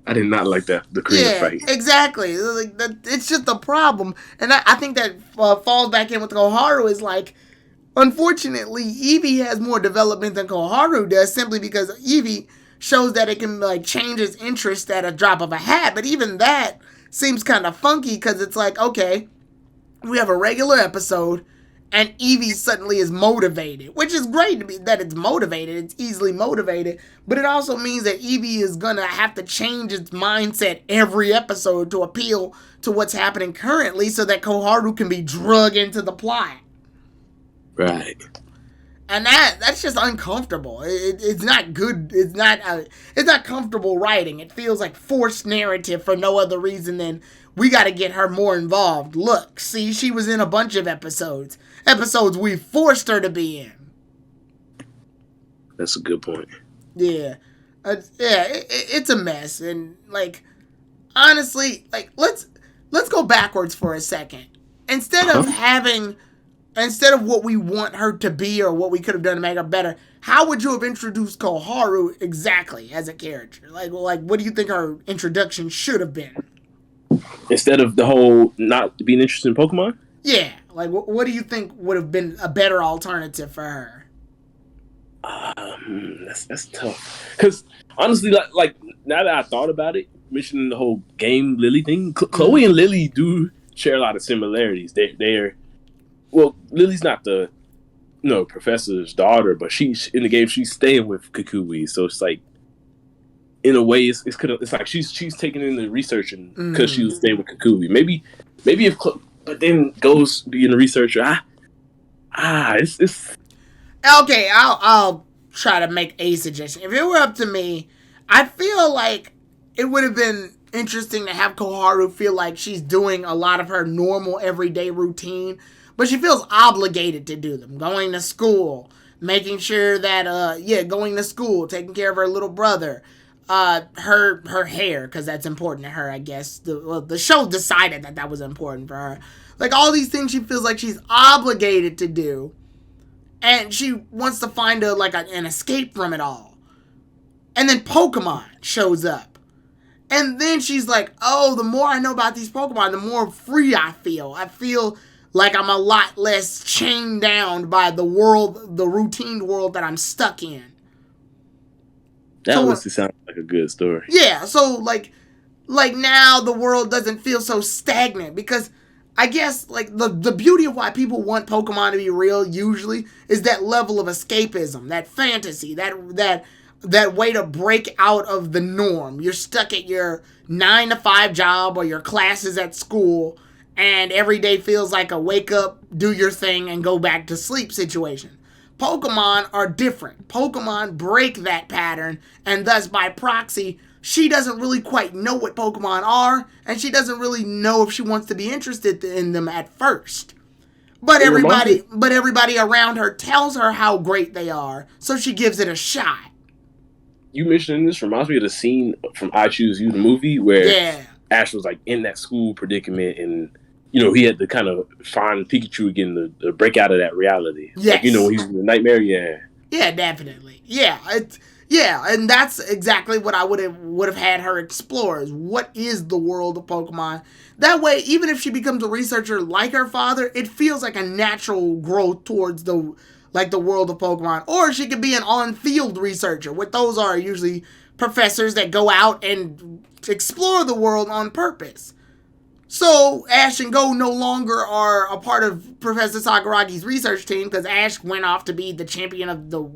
I did not like that, the creative fight. Exactly. It's just a problem. And I think that falls back in with Koharu is like, unfortunately, Eevee has more development than Koharu does, simply because Eevee shows that it can like change its interest at a drop of a hat. But even that seems kind of funky, because it's like, okay, we have a regular episode, and Eevee suddenly is motivated, which is great to be that it's motivated. It's easily motivated, but it also means that Eevee is gonna have to change its mindset every episode to appeal to what's happening currently, so that Koharu can be drug into the plot. Right. And that's just uncomfortable. It's not good. It's not comfortable writing. It feels like forced narrative for no other reason than we got to get her more involved. Look, see, she was in a bunch of episodes we forced her to be in. That's a good point. Yeah. It's a mess. And like, honestly, like let's go backwards for a second. Instead of what we want her to be or what we could have done to make her better, how would you have introduced Koharu exactly as a character? Like what do you think her introduction should have been? Instead of the whole not being interested in Pokemon? Yeah. Like, what do you think would have been a better alternative for her? That's tough. Because, honestly, like, now that I thought about it, mentioning the whole game Lily thing, Chloe and Lily do share a lot of similarities. They're well, Lily's not the professor's daughter, but she's in the game. She's staying with Kukui, so it's like, in a way, it's like she's taking in the research because she was staying with Kukui. Maybe if but then goes being a researcher. It's okay. I'll try to make a suggestion. If it were up to me, I feel like it would have been interesting to have Koharu feel like she's doing a lot of her normal everyday routine, but she feels obligated to do them. Going to school, making sure that, going to school, taking care of her little brother, her hair, because that's important to her, I guess. The show decided that was important for her. Like, all these things she feels like she's obligated to do, and she wants to find an escape from it all. And then Pokemon shows up. And then she's like, oh, the more I know about these Pokemon, the more free I feel. I feel like I'm a lot less chained down by the world, the routine world that I'm stuck in. That honestly sounds like a good story. Yeah, so like now the world doesn't feel so stagnant, because I guess like the beauty of why people want Pokemon to be real usually is that level of escapism, that fantasy, that way to break out of the norm. You're stuck at your 9-to-5 job or your classes at school, and every day feels like a wake up, do your thing, and go back to sleep situation. Pokemon are different. Pokemon break that pattern, and thus by proxy, she doesn't really quite know what Pokemon are, and she doesn't really know if she wants to be interested in them at first. But everybody around her tells her how great they are, so she gives it a shot. You mentioning this reminds me of the scene from I Choose You, the movie, where Ash was like in that school predicament, and he had to kind of find Pikachu again to break out of that reality. Yes. Like, he's in the nightmare. Yeah. Yeah, definitely. Yeah, and that's exactly what I would have had her explore, is what is the world of Pokemon. That way, even if she becomes a researcher like her father, it feels like a natural growth towards the world of Pokemon. Or she could be an on-field researcher. What those are usually professors that go out and explore the world on purpose. So Ash and Go no longer are a part of Professor Sakuragi's research team, because Ash went off to be the champion of the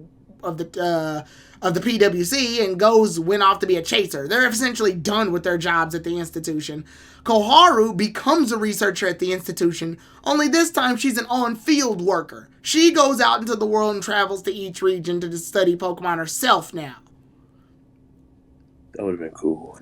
PWC, and Go's went off to be a chaser. They're essentially done with their jobs at the institution. Koharu becomes a researcher at the institution, only this time she's an on-field worker. She goes out into the world and travels to each region to study Pokemon herself now. That would have been cool.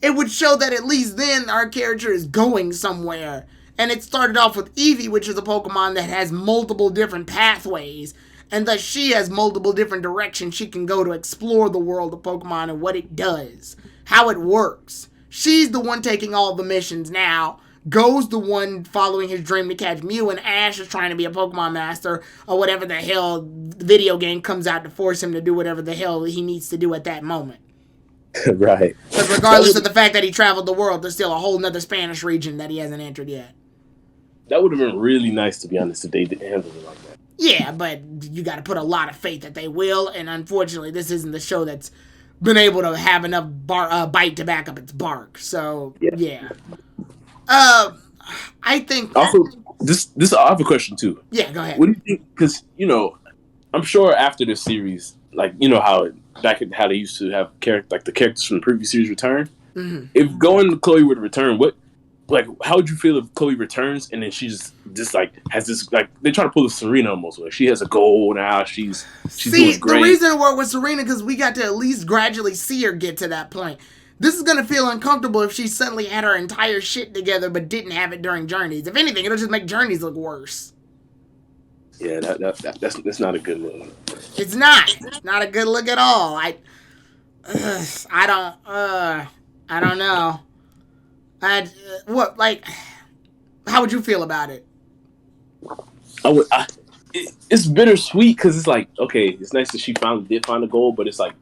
It would show that at least then our character is going somewhere. And it started off with Eevee, which is a Pokemon that has multiple different pathways, and thus she has multiple different directions she can go to explore the world of Pokemon and what it does, how it works. She's the one taking all the missions now. Go's the one following his dream to catch Mew, and Ash is trying to be a Pokemon master, or whatever the hell video game comes out to force him to do whatever the hell he needs to do at that moment. Right. Because regardless of the fact that he traveled the world, there's still a whole nother Spanish region that he hasn't entered yet. That would have been really nice, to be honest, if they didn't handle it like that. Yeah, but you got to put a lot of faith that they will, and unfortunately, this isn't the show that's been able to have enough bite to back up its bark. So yeah. I think also this I have a question too. Yeah, go ahead. What do you think? Because I'm sure after this series, like how they used to have the characters from the previous series return. Mm-hmm. If Go and Chloe would return, how would you feel if Chloe returns and then she's just like has this, like, they try to pull a Serena almost, like she has a goal now, she's doing great. The reason it worked with Serena, because we got to at least gradually see her get to that point. This is gonna feel uncomfortable if she suddenly had her entire shit together but didn't have it during Journeys. If anything, it'll just make Journeys look worse. Yeah, that's not a good look. It's not. It's not a good look at all. I don't know. How would you feel about it? It's bittersweet, because it's like, okay, it's nice that she finally did find a goal, but it's like,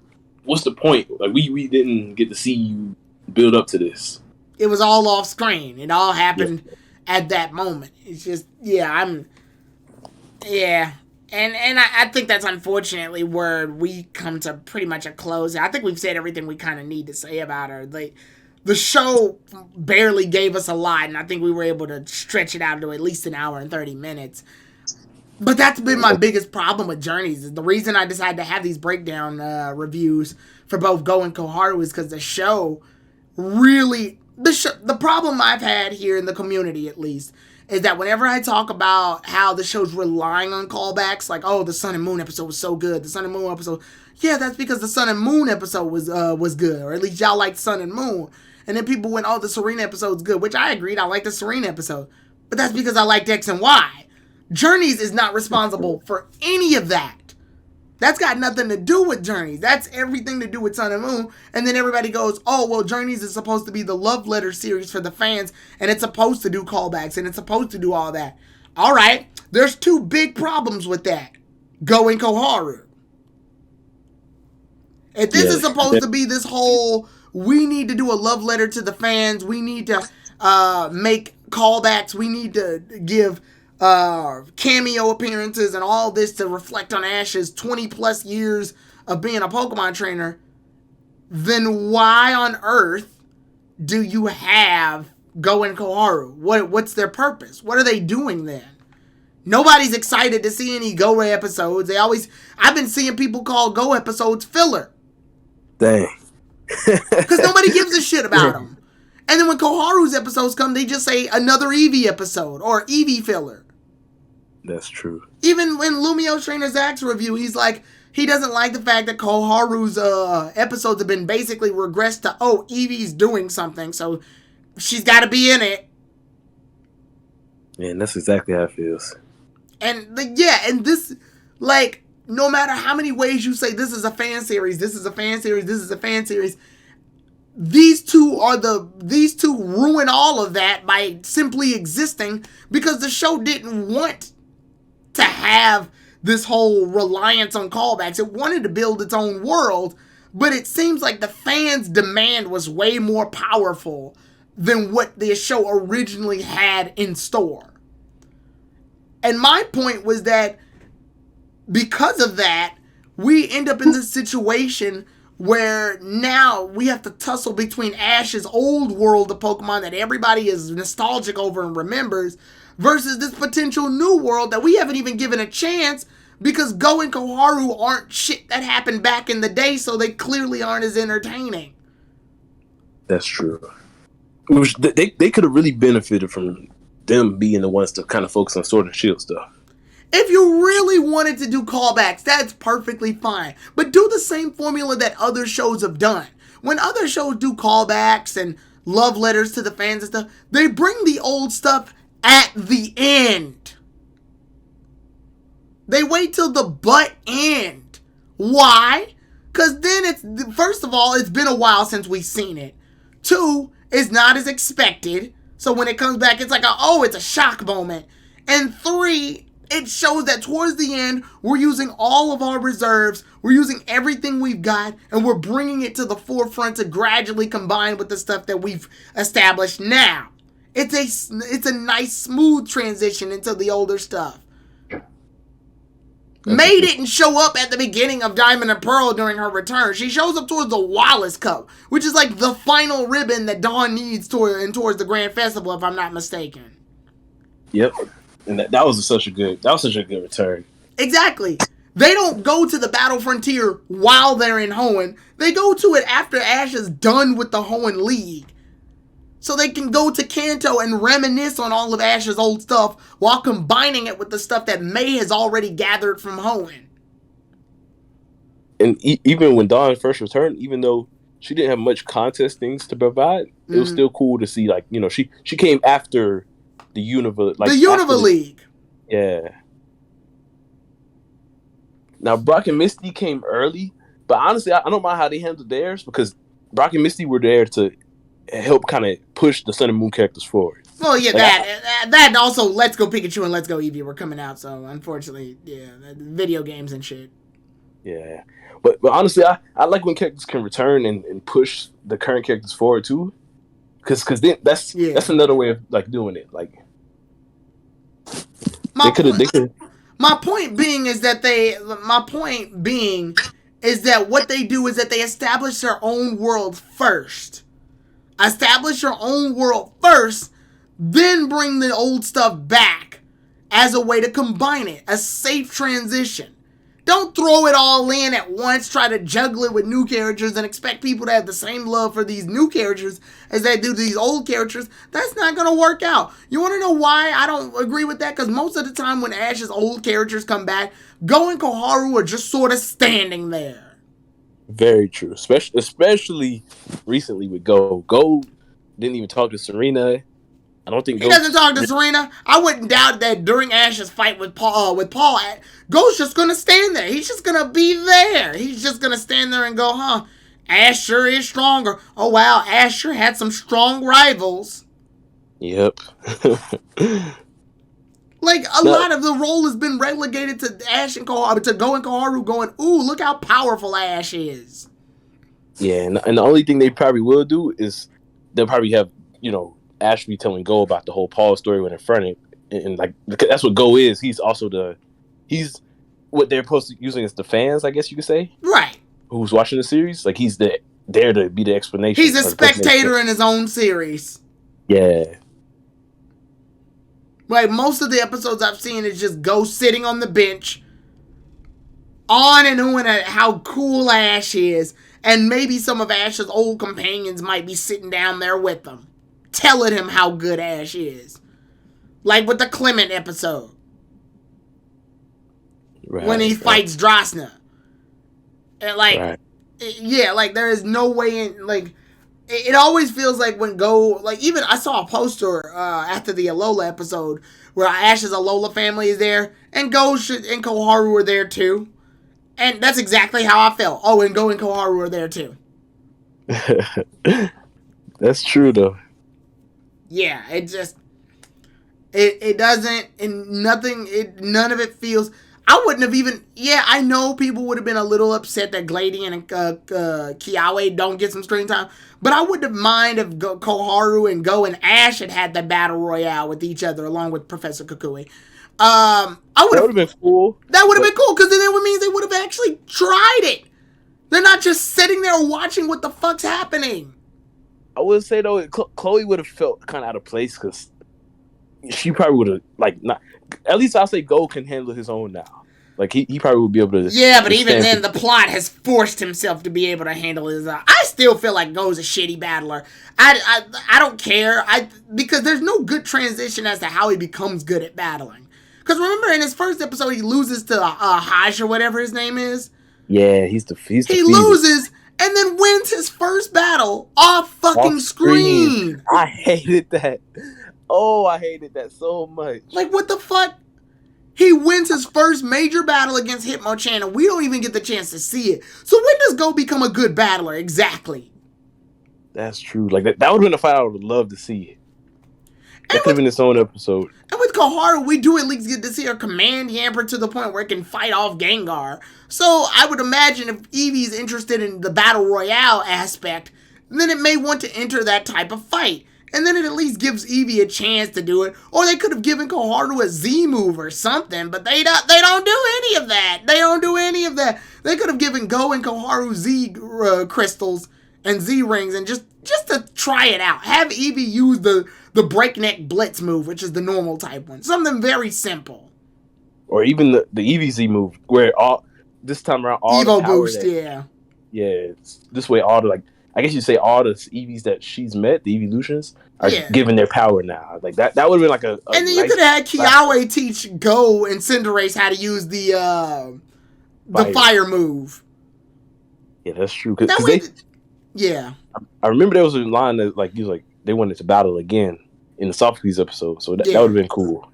what's the point? Like, we didn't get to see you build up to this. It was all off screen. It all happened at that moment. It's just, And I think that's unfortunately where we come to pretty much a close. I think we've said everything we kind of need to say about her. The show barely gave us a lot, and I think we were able to stretch it out to at least an hour and 30 minutes. But that's been my biggest problem with Journeys. Is the reason I decided to have these breakdown reviews for both Go and Koharu is because the show really... The problem I've had here in the community, at least, is that whenever I talk about how the show's relying on callbacks, like, oh, the Sun and Moon episode was so good, the Sun and Moon episode... Yeah, that's because the Sun and Moon episode was good, or at least y'all liked Sun and Moon. And then people went, oh, the Serena episode's good, which I agreed, I liked the Serena episode. But that's because I liked X and Y. Journeys is not responsible for any of that. That's got nothing to do with Journeys. That's everything to do with Sun and Moon. And then everybody goes, oh, well, Journeys is supposed to be the love letter series for the fans, and it's supposed to do callbacks, and it's supposed to do all that. All right, there's two big problems with that. Go and Koharu. If this is supposed to be this whole, we need to do a love letter to the fans, we need to make callbacks, we need to give cameo appearances and all this to reflect on Ash's 20 plus years of being a Pokemon trainer, then why on earth do you have Go and Koharu? What's their purpose? What are they doing then? Nobody's excited to see any Go episodes. I've been seeing people call Go episodes filler. Dang. Because nobody gives a shit about them. And then when Koharu's episodes come, they just say another Eevee episode or Eevee filler. That's true. Even when Lumio Trainer Zach's review, he's like, he doesn't like the fact that Koharu's episodes have been basically regressed to, oh, Eevee's doing something, so she's got to be in it. Man, that's exactly how it feels. And and this, like, no matter how many ways you say this is a fan series, this is a fan series, this is a fan series, these two ruin all of that by simply existing because the show didn't want to have this whole reliance on callbacks. It wanted to build its own world, but it seems like the fans' demand was way more powerful than what the show originally had in store. And my point was that because of that, we end up in this situation where now we have to tussle between Ash's old world of Pokemon that everybody is nostalgic over and remembers versus this potential new world that we haven't even given a chance because Go and Koharu aren't shit that happened back in the day, so they clearly aren't as entertaining. That's true. Which they could have really benefited from them being the ones to kind of focus on Sword and Shield stuff. If you really wanted to do callbacks, that's perfectly fine. But do the same formula that other shows have done. When other shows do callbacks and love letters to the fans and stuff, they bring the old stuff at the end. They wait till the butt end. Why? Because then first of all, it's been a while since we've seen it. 2, it's not as expected. So when it comes back, it's like, it's a shock moment. And 3, it shows that towards the end, we're using all of our reserves, we're using everything we've got, and we're bringing it to the forefront to gradually combine with the stuff that we've established now. It's a nice, smooth transition into the older stuff. May didn't show up at the beginning of Diamond and Pearl during her return. She shows up towards the Wallace Cup, which is like the final ribbon that Dawn needs towards the Grand Festival, if I'm not mistaken. Yep. And that was such a good return. Exactly. They don't go to the Battle Frontier while they're in Hoenn. They go to it after Ash is done with the Hoenn League. So they can go to Kanto and reminisce on all of Ash's old stuff while combining it with the stuff that May has already gathered from Hoenn. And even when Dawn first returned, even though she didn't have much contest things to provide, it was still cool to see, like, she came after the Unova, like the Unova League. Yeah. Now Brock and Misty came early, but honestly, I don't mind how they handled theirs because Brock and Misty were there to help kind of push the Sun and Moon characters forward. Well, yeah, that also Let's Go Pikachu and Let's Go Eevee were coming out, so unfortunately, yeah, video games and shit. Yeah, but honestly, I like when characters can return and push the current characters forward too, because then that's another way of like doing it. Like they could. My point being is that what they do is that they establish their own world first. Establish your own world first, then bring the old stuff back as a way to combine it. A safe transition. Don't throw it all in at once, try to juggle it with new characters and expect people to have the same love for these new characters as they do these old characters. That's not going to work out. You want to know why I don't agree with that? Because most of the time when Ash's old characters come back, Go and Koharu are just sort of standing there. Very true. Especially recently with Go. Go didn't even talk to Serena. I don't think he doesn't talk to Serena. I wouldn't doubt that during Ash's fight with Paul, Ghost just gonna stand there. He's just gonna be there. He's just gonna stand there and go, huh? Ash sure is stronger. Oh wow, Ash sure had some strong rivals. Yep. Like, a lot of the role has been relegated to Ash and Koharu, to Go and Koharu going, ooh, look how powerful Ash is. Yeah, and the only thing they probably will do is they'll probably have, Ash be telling Go about the whole Paul story when in front of him. And like, that's what Go is. He's also he's what they're supposed to using as the fans, I guess you could say. Right. Who's watching the series. Like, he's there to be the explanation. He's a spectator in his own series. Yeah. Like, most of the episodes I've seen is just Go sitting on the bench, on and on at how cool Ash is, and maybe some of Ash's old companions might be sitting down there with them, telling him how good Ash is. Like with the Clement episode. Right, when he fights Drosna. And like, yeah, like there is no way in, like, it always feels like when Go, like, even I saw a poster after the Alola episode where Ash's Alola family is there, and Go and Koharu were there too. And that's exactly how I felt. Oh, and Go and Koharu were there too. That's true, though. Yeah, it just, it doesn't, and none of it feels, I wouldn't have even, I know people would have been a little upset that Gladian and Kiawe don't get some screen time, but I wouldn't have minded if Koharu and Go and Ash had the battle royale with each other along with Professor Kukui. That would have been cool. That would have been cool, because then it would mean they would have actually tried it. They're not just sitting there watching what the fuck's happening. I would say, though, Chloe would have felt kind of out of place, because she probably would have, like, not. At least I'll say Go can handle his own now. Like, he probably would be able to. Yeah, but even then, the plot has forced himself to be able to handle his. I still feel like Go's a shitty battler. I don't care. Because there's no good transition as to how he becomes good at battling. Because remember, in his first episode, he loses to Haj or whatever his name is. Yeah, he loses and then wins his first battle off fucking screen. I hated that. Oh, I hated that so much. Like, what the fuck? He wins his first major battle against Hitmonchan, and we don't even get the chance to see it. So when does Go become a good battler, exactly? That's true. Like, that would have been a fight I would love to see. That could have been its own episode. And with Koharu, we do at least get to see her command Yamper to the point where it can fight off Gengar. So I would imagine if Eevee's interested in the Battle Royale aspect, then it may want to enter that type of fight. And then it at least gives Eevee a chance to do it. Or they could have given Koharu a Z move or something, but they don't do any of that. They don't do any of that. They could have given Go and Koharu Z crystals and Z rings and just to try it out. Have Eevee use the breakneck blitz move, which is the normal type one. Something very simple. Or even the Eevee Z move, where this time around all Evo the power boost, yeah. Yeah, this way all the, like, I guess you'd say all the Eevees that she's met, the Evolutions, are given their power now. Like, that would have been like a and then you could have had Kiawe teach Go and Cinderace how to use the fire move. Yeah, that's true. I remember there was a line that, like, he was like, they wanted to battle again in the Sophocles episode, so that would have been cool.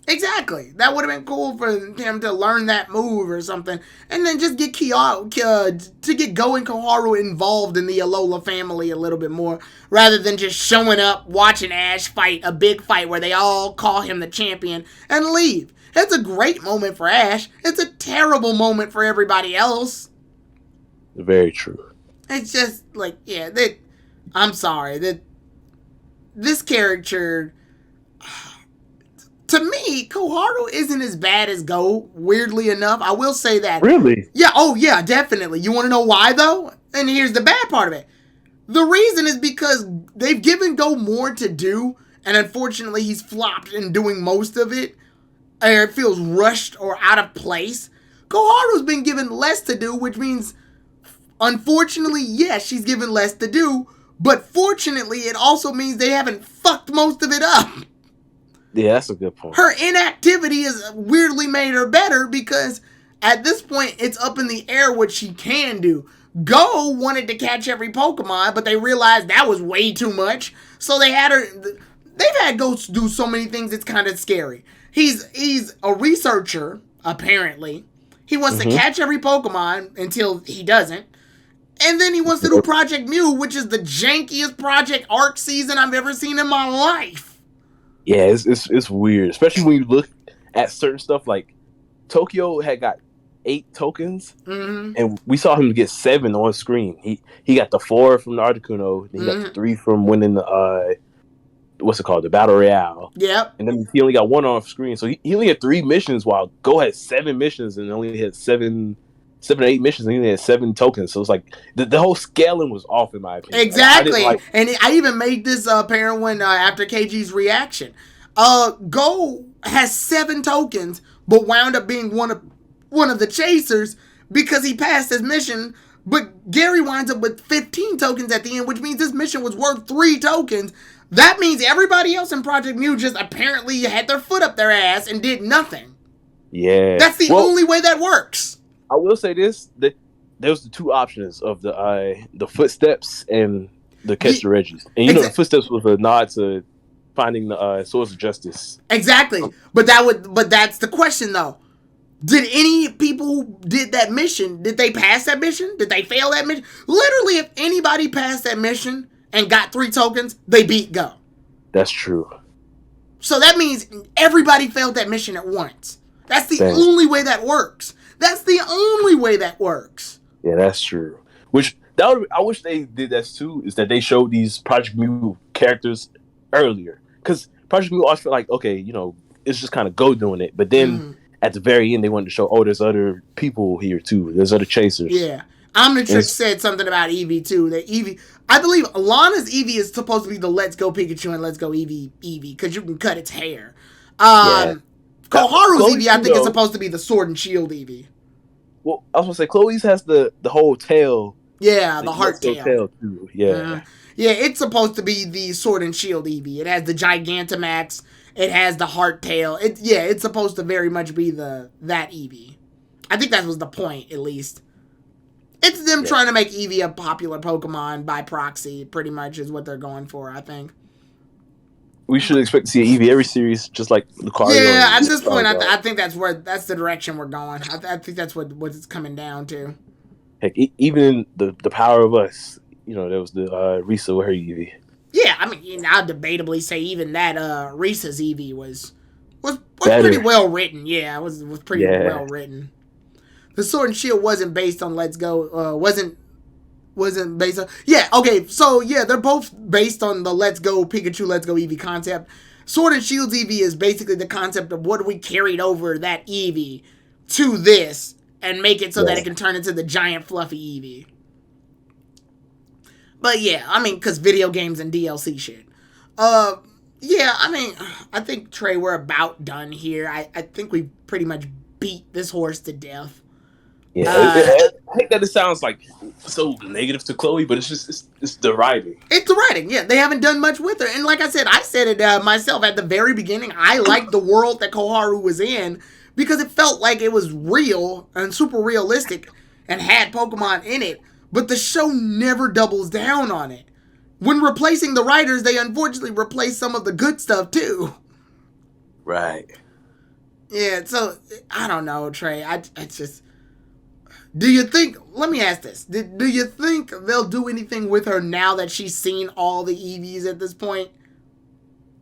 Exactly. That would have been cool for him to learn that move or something. And then just get to get Go and Koharu involved in the Alola family a little bit more, rather than just showing up, watching Ash fight a big fight where they all call him the champion and leave. It's a great moment for Ash. It's a terrible moment for everybody else. Very true. It's just like, I'm sorry, that this character, to me, Koharu isn't as bad as Go, weirdly enough. I will say that. Really? Yeah, oh yeah, definitely. You want to know why, though? And here's the bad part of it. The reason is because they've given Go more to do, and unfortunately he's flopped in doing most of it, or it feels rushed or out of place. Koharu's been given less to do, which means, unfortunately, yes, she's given less to do, but fortunately, it also means they haven't fucked most of it up. Yeah, that's a good point. Her inactivity has weirdly made her better, because at this point, it's up in the air what she can do. Go wanted to catch every Pokemon, but they realized that was way too much. So they had they've had Ghost do so many things. It's kind of scary. He's a researcher apparently. He wants to catch every Pokemon until he doesn't. And then he wants to do Project Mew, which is the jankiest Project Arc season I've ever seen in my life. Yeah, it's weird, especially when you look at certain stuff. Like Tokyo had got 8 tokens, and we saw him get 7 on screen. He got the 4 from the Articuno, and he got the 3 from winning the what's it called, the Battle Royale. Yep. And then he only got 1 off screen, so he only had 3 missions, while Go had 7 missions and only had 7 or 8 missions, and he only had 7 tokens. So it's like the whole scaling was off, in my opinion. Exactly. And I even made this apparent when after KG's reaction. Go has 7 tokens, but wound up being one of the chasers because he passed his mission. But Gary winds up with 15 tokens at the end, which means this mission was worth 3 tokens. That means everybody else in Project Mew just apparently had their foot up their ass and did nothing. Yeah. That's the only way that works. I will say this: there was the 2 options of the footsteps and the catch the Reggies, and the footsteps was a nod to finding the source of justice. Exactly, but that's the question though. Did any people who did that mission, did they pass that mission? Did they fail that mission? Literally, if anybody passed that mission and got 3 tokens, they beat Go. That's true. So that means everybody failed that mission at once. That's the only way that works. That's the only way that works. Yeah, that's true. I wish they did that too, is that they showed these Project Mew characters earlier. Because Project Mew always felt like, okay, it's just kind of Go doing it. But then at the very end, they wanted to show, there's other people here too. There's other chasers. Yeah. Omnitrix said something about Eevee too. That Eevee, I believe Lana's Eevee is supposed to be the Let's Go Pikachu and Let's Go Eevee because you can cut its hair. Koharu's Eevee, I think, is supposed to be the Sword and Shield Eevee. Well, I was going to say, Chloe's has the whole tail. Yeah, the heart tail too. Yeah. Yeah, it's supposed to be the Sword and Shield Eevee. It has the Gigantamax. It has the heart tail. It's supposed to very much be that Eevee. I think that was the point, at least. It's them trying to make Eevee a popular Pokemon by proxy, pretty much, is what they're going for, I think. We should expect to see Eevee every series, just like Lucario. Yeah, at this point, I think that's the direction we're going. I think that's what it's coming down to. Heck, even in the Power of Us, there was the Risa with her Eevee. Yeah, I mean, I'll debatably say even that Risa's Eevee was pretty well written. Yeah, it was pretty well written. The Sword and Shield wasn't based on Let's Go. Wasn't based on. Yeah, okay. So yeah, they're both based on the Let's Go Pikachu, Let's Go Eevee concept. Sword and Shield's Eevee is basically the concept of what we carried over that Eevee to this and make it so that it can turn into the giant fluffy Eevee. But yeah, I mean, because video games and DLC shit. Yeah, I mean, I think, Trey, we're about done here. I think we pretty much beat this horse to death. Yeah, I think that it sounds like so negative to Chloe, but it's just it's the writing. It's the writing, yeah. They haven't done much with her, and like I said it myself at the very beginning. I liked the world that Koharu was in because it felt like it was real and super realistic and had Pokemon in it. But the show never doubles down on it. When replacing the writers, they unfortunately replace some of the good stuff too. Right. Yeah. So I don't know, Trey. I just. Do you think, let me ask this, do you think they'll do anything with her now that she's seen all the EVs at this point?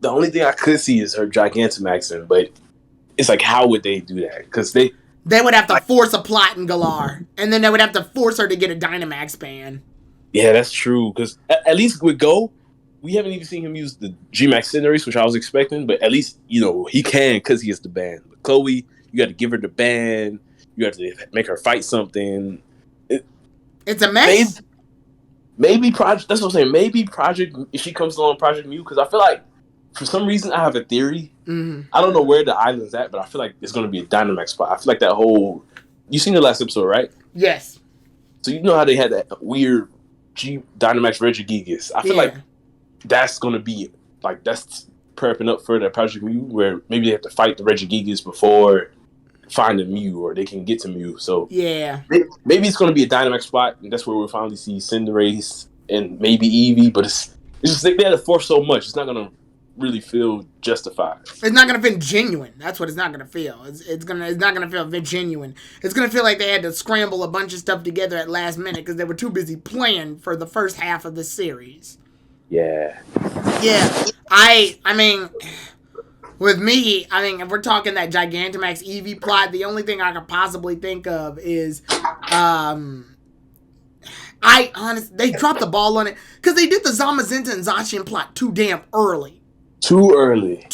The only thing I could see is her Gigantamaxing, but it's like, how would they do that? Because they would have to force a plot in Galar, and then they would have to force her to get a Dynamax ban. Yeah, that's true, because at least with Go, we haven't even seen him use the G-Max Cinderace, which I was expecting, but at least, he can because he has the ban. But Chloe, you got to give her the ban. You have to make her fight something. It's a mess. Maybe Project. That's what I'm saying. Maybe Project. If she comes along Project Mew, because I feel like for some reason I have a theory. Mm-hmm. I don't know where the island's at, but I feel like it's going to be a Dynamax spot. I feel like that whole. You seen the last episode, right? Yes. So you know how they had that weird Dynamax Regigigas. I feel like that's going to be like that's prepping up for that Project Mew, where maybe they have to fight the Regigigas before. Find a Mew, or they can get to Mew. So yeah, maybe it's going to be a Dynamax spot, and that's where we'll finally see Cinderace and maybe Eevee. But it's just they had to force so much. It's not going to really feel justified. It's not gonna feel genuine. That's what it's not gonna feel. It's not gonna feel genuine. It's gonna feel like they had to scramble a bunch of stuff together at last minute because they were too busy playing for the first half of the series. Yeah. Yeah. I mean, with me, I mean, if we're talking that Gigantamax Eevee plot, the only thing I could possibly think of is, they dropped the ball on it because they did the Zamazenta and Zacian plot too damn early. Too early.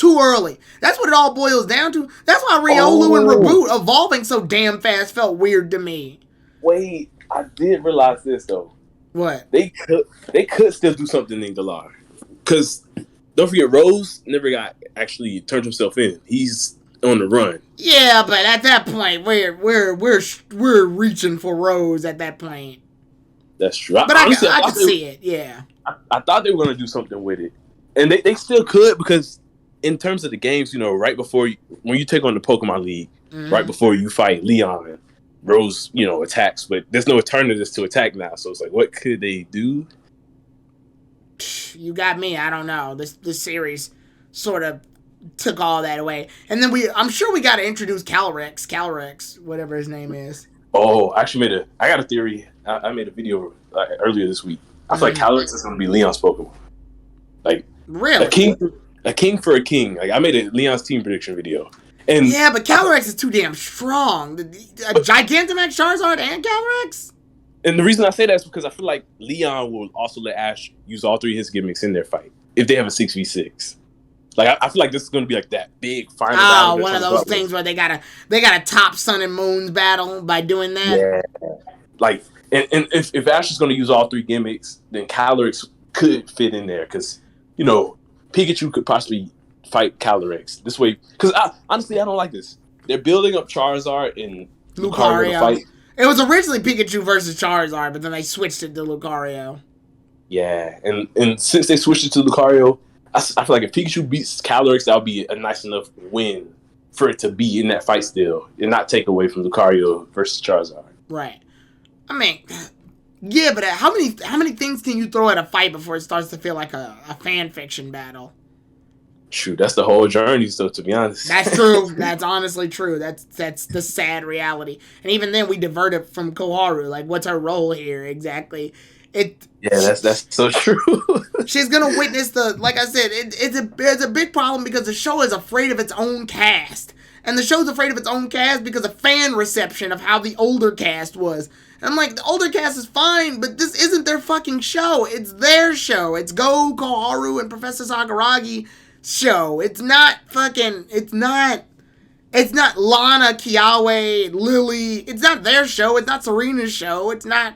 That's what it all boils down to. That's why Riolu and Reboot evolving so damn fast felt weird to me. Wait, I did realize this though. What? They could still do something in Galar. Because don't forget, Rose never actually turned himself in. He's on the run. Yeah, but at that point, we're reaching for Rose at that point. That's true. But honestly, I could see it. Yeah. I thought they were going to do something with it. And they still could, because in terms of the games, right before when you take on the Pokemon League, right before you fight Leon, Rose, attacks, but there's no alternatives to attack now. So it's like, what could they do? You got me. I don't know. This series sort of took all that away. And then I'm sure we got to introduce Calyrex, whatever his name is. Oh, I actually I got a theory. I made a video earlier this week. I feel like Calyrex is going to be Leon's Pokemon. Like, really? A king for a king. Like, I made a Leon's team prediction video. And yeah, but Calyrex is too damn strong. Gigantamax Charizard and Calyrex? And the reason I say that is because I feel like Leon will also let Ash use all three of his gimmicks in their fight if they have a 6v6. Like, I feel like this is going to be like that big final battle. Oh, one of those things where they gotta top Sun and Moon's battle by doing that. Yeah. Like, and if Ash is going to use all three gimmicks, then Calyrex could fit in there because, Pikachu could possibly fight Calyrex this way. Because honestly, I don't like this. They're building up Charizard and Lucario to fight. It was originally Pikachu versus Charizard, but then they switched it to Lucario. Yeah, and since they switched it to Lucario, I feel like if Pikachu beats Calyrex, that would be a nice enough win for it to be in that fight still and not take away from Lucario versus Charizard. Right. I mean, yeah, but how many things can you throw at a fight before it starts to feel like a fan fiction battle? True, that's the whole journey, so to be honest. That's true. That's honestly true. That's the sad reality. And even then, we diverted from Koharu. Like, what's her role here exactly? Yeah, that's so true. She's gonna witness like I said, it's a big problem because the show is afraid of its own cast. And the show's afraid of its own cast because of fan reception of how the older cast was. And I'm like, the older cast is fine, but this isn't their fucking show. It's their show. It's Go, Koharu, and Professor Sakuragi show. It's not Lana, Kiawe, Lily. It's not their show. It's not Serena's show. It's not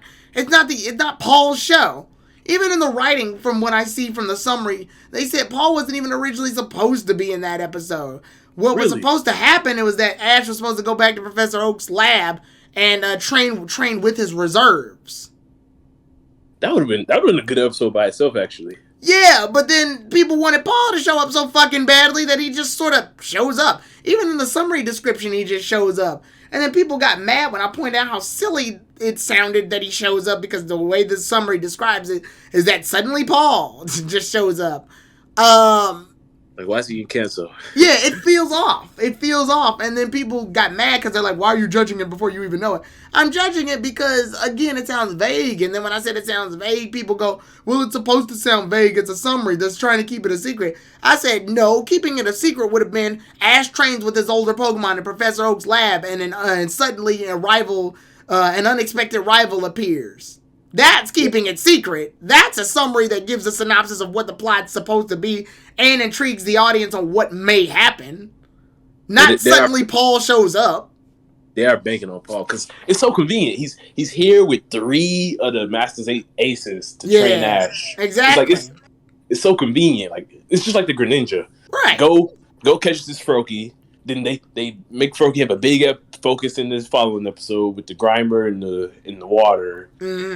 Paul's show. Even in the writing, from what I see from the summary, they said Paul wasn't even originally supposed to be in that episode. What was supposed to happen, it was that Ash was supposed to go back to Professor Oak's lab and train with his reserves. That would have been a good episode by itself, actually. Yeah, but then people wanted Paul to show up so fucking badly that he just sort of shows up. Even in the summary description, he just shows up. And then people got mad when I pointed out how silly it sounded that he shows up, because the way the summary describes it is that suddenly Paul just shows up. Like, why is he in cancel? Yeah, it feels off. And then people got mad because they're like, why are you judging it before you even know it? I'm judging it because, again, it sounds vague. And then when I said it sounds vague, people go, well, it's supposed to sound vague. It's a summary that's trying to keep it a secret. I said, no, keeping it a secret would have been Ash trains with his older Pokemon in Professor Oak's lab, and suddenly an unexpected rival appears. That's keeping it secret. That's a summary that gives a synopsis of what the plot's supposed to be and intrigues the audience on what may happen. Not suddenly Paul shows up. They are banking on Paul because it's so convenient. He's here with 3 of the Masters 8 aces to train Ash. Exactly. It's so convenient. Like, it's just like the Greninja. Right. Go catch this Froakie. Then they make Froakie have a big focus in this following episode with the Grimer in the water,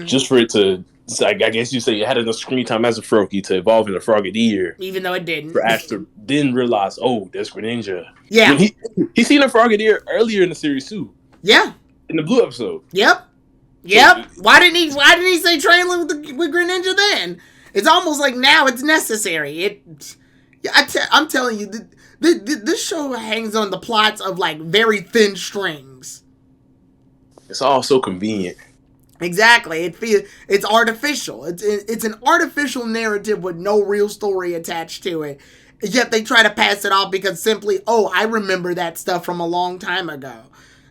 just for it to. I guess you say it had enough screen time as a Froakie to evolve in a Frogadier, even though it didn't. For Ash to then realize, oh, there's Greninja. Yeah, he seen a Frogadier earlier in the series too. Yeah, in the blue episode. Yep. Why didn't he say train with Greninja then? It's almost like now it's necessary. Yeah, I'm telling you, this show hangs on the plots of like very thin strings. It's all so convenient. Exactly. It's artificial. It's an artificial narrative with no real story attached to it. Yet they try to pass it off because simply, oh, I remember that stuff from a long time ago.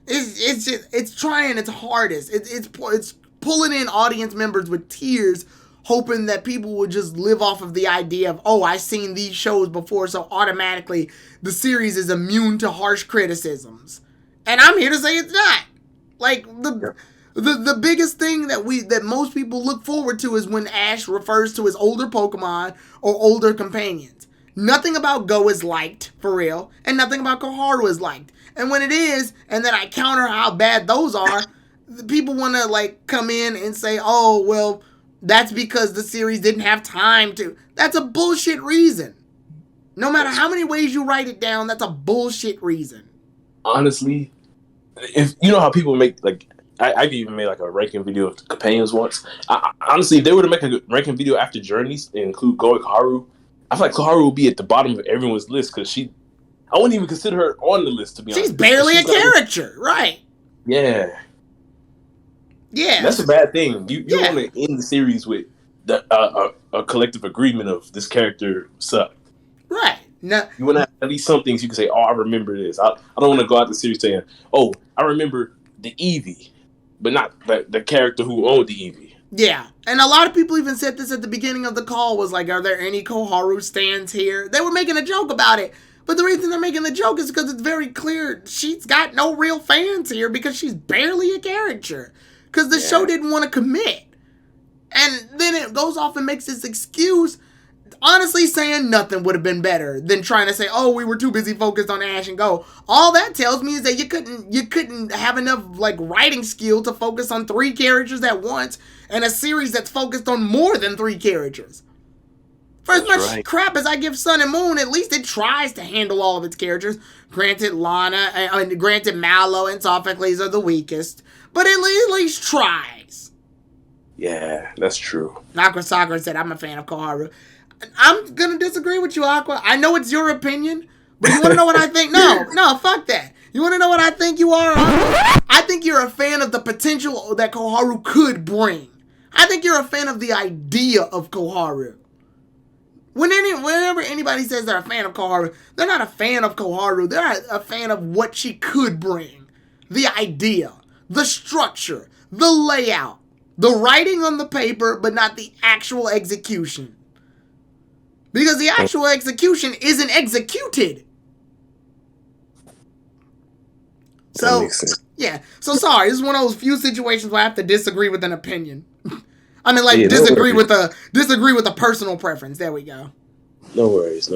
It's trying its hardest. It's pulling in audience members with tears, hoping that people will just live off of the idea of, oh, I've seen these shows before, so automatically the series is immune to harsh criticisms. And I'm here to say it's not. Like the biggest thing that most people look forward to is when Ash refers to his older Pokemon or older companions. Nothing about Go is liked, for real, and nothing about Koharu is liked. And when it is, and then I counter how bad those are, people want to like come in and say, oh, well, that's because the series didn't have time to. That's a bullshit reason. No matter how many ways you write it down, that's a bullshit reason. Honestly, if you know how people make like, I've even made like a ranking video of companions once. Honestly, if they were to make a ranking video after Journeys and include Go and Koharu, I feel like Koharu would be at the bottom of everyone's list because I wouldn't even consider her on the list, to be honest. She's barely a character, right? Yeah. Yeah. That's a bad thing. You want to end the series with a collective agreement of this character sucked. Right. No. You want to have at least some things you can say, oh, I remember this. I don't want to go out the series saying, oh, I remember the Eevee, but not the character who owned the Eevee. Yeah, and a lot of people even said this at the beginning of the call, was like, are there any Koharu stands here? They were making a joke about it, but the reason they're making the joke is because it's very clear she's got no real fans here because she's barely a character. Because the show didn't want to commit. And then it goes off and makes this excuse. Honestly, saying nothing would have been better than trying to say, oh, we were too busy focused on Ash and Go. All that tells me is that you couldn't have enough like writing skill to focus on 3 characters at once and a series that's focused on more than 3 characters. For as much crap as I give Sun and Moon, at least it tries to handle all of its characters. Granted, granted Mallow and Sophocles are the weakest, but at least tries. Yeah, that's true. Aqua Sakura said, I'm a fan of Koharu. I'm going to disagree with you, Aqua. I know it's your opinion, but you want to know what I think? No, fuck that. You want to know what I think you are, Aqua? I think you're a fan of the potential that Koharu could bring. I think you're a fan of the idea of Koharu. Whenever anybody says they're a fan of Koharu, they're not a fan of Koharu. They're a fan of what she could bring. The idea, the structure, the layout, the writing on the paper, but not the actual execution. Because the actual execution isn't executed. So, yeah. So, sorry. This is one of those few situations where I have to disagree with an opinion. I mean, like, disagree with a personal preference. There we go. No worries.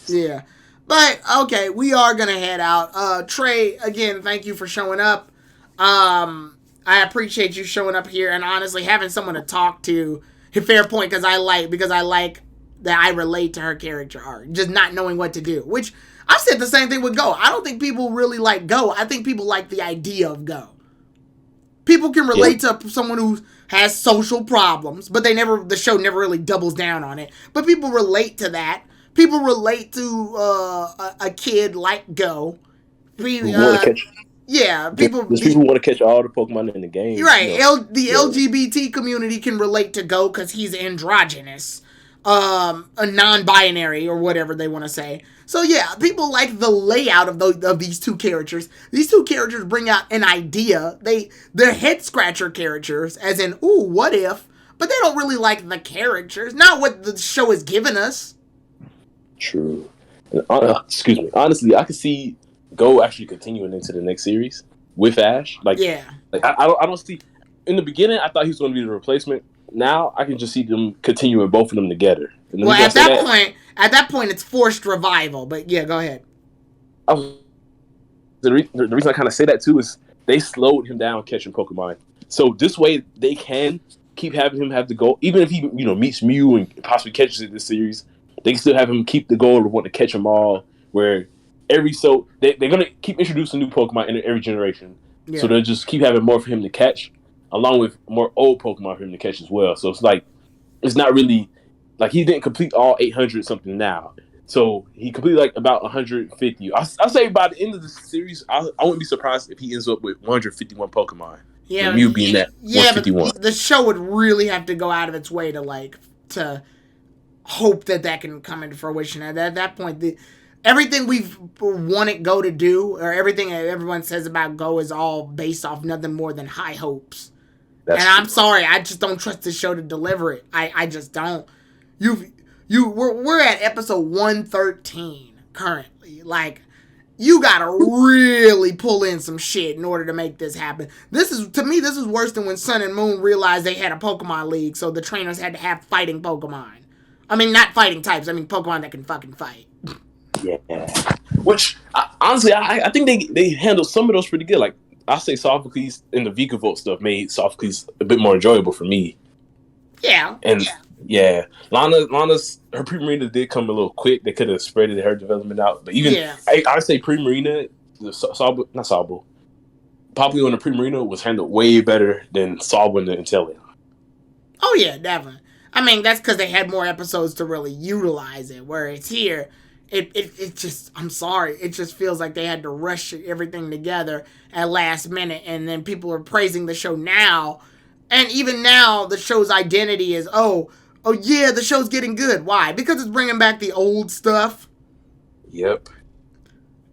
Yeah. But, okay, we are going to head out. Trey, again, thank you for showing up. I appreciate you showing up here and honestly having someone to talk to. Fair point, because I like that I relate to her character arc, just not knowing what to do, which I said the same thing with Go. I don't think people really like Go. I think people like the idea of Go. People can relate to someone who has social problems, but the show never really doubles down on it. But people relate to that. People relate to a kid like Go. People want to catch all the Pokemon in the game. Right. The LGBT community can relate to Go because he's androgynous. A non-binary or whatever they want to say. So yeah, people like the layout of these 2 characters. These 2 characters bring out an idea. They're head scratcher characters, as in, ooh, what if? But they don't really like the characters, not what the show has given us. True. Excuse me. Honestly, I could see Go actually continuing into the next series with Ash. I don't see. In the beginning, I thought he was going to be the replacement. Now I can just see them continuing both of them together. Well, at that point, it's forced revival. But yeah, go ahead. The reason I kind of say that too is they slowed him down catching Pokemon. So this way they can keep having him have the goal, even if he meets Mew and possibly catches it this series. They can still have him keep the goal of wanting to catch them all. Where they're gonna keep introducing new Pokemon in every generation. Yeah. So they'll just keep having more for him to catch, along with more old Pokemon for him to catch as well. So it's like, it's not really, like he didn't complete all 800 something now. So he completed like about 150. I'll say by the end of the series, I wouldn't be surprised if he ends up with 151 Pokemon. Yeah, with Mew being that 151. But the show would really have to go out of its way to hope that can come into fruition. At that point, everything we've wanted Go to do, or everything everyone says about Go, is all based off nothing more than high hopes. That's and true. I'm sorry, I just don't trust the show to deliver it. I just don't. We're at episode 113 currently. Like, you gotta really pull in some shit in order to make this happen. To me, this is worse than when Sun and Moon realized they had a Pokemon League, so the trainers had to have fighting Pokemon. I mean, not fighting types. I mean, Pokemon that can fucking fight. Yeah. Which, honestly, I think they handled some of those pretty good. Like, I'll say Sophocles and the Vikavolt stuff made Sophocles a bit more enjoyable for me. Yeah. And, yeah. Lana's, her Primarina did come a little quick. They could have spread her development out. But even, I say Primarina, not Sobble, Popplio and the Primarina was handled way better than Sobble and the Inteleon. Oh, yeah, definitely. I mean, that's because they had more episodes to really utilize it. Where it's here, it just, I'm sorry, it just feels like they had to rush everything together at last minute. And then people are praising the show now. And even now, the show's identity is, oh yeah, the show's getting good. Why? Because it's bringing back the old stuff. Yep.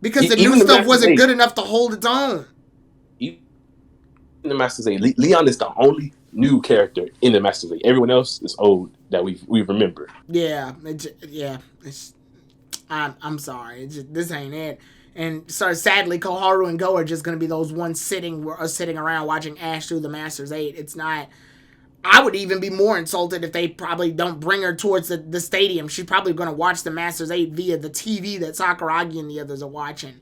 Because the new stuff wasn't good enough to hold its own. In the Masters 8, Leon is the only new character in the Masters 8. Everyone else is old that we remember. Yeah. I'm sorry. This ain't it. And so sadly, Koharu and Go are just going to be those ones sitting around watching Ash through the Masters 8. It's not. I would even be more insulted if they probably don't bring her towards the stadium. She's probably going to watch the Masters 8 via the TV that Sakuragi and the others are watching,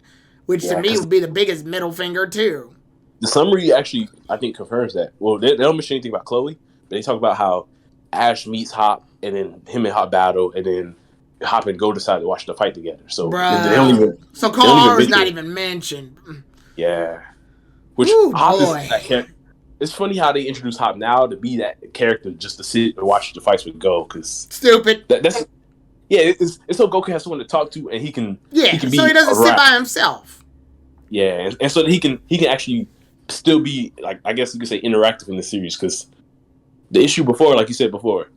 which to me would be the biggest middle finger too. The summary actually, I think, confirms that. Well, they don't mention anything about Chloe, but they talk about how Ash meets Hop, and then him and Hop battle, and then Hop and Go decide to watch the fight together. So they don't even. So Koharu's not even mentioned. Yeah. Which Hop is that character. It's funny how they introduce Hop now to be that character just to sit and watch the fights with Go. Cause stupid. It's so Goku has someone to talk to, and he can. Yeah. He doesn't sit by himself. Yeah, and so that he can actually still be, like, I guess you could say, interactive in the series, because the issue before, like you said before,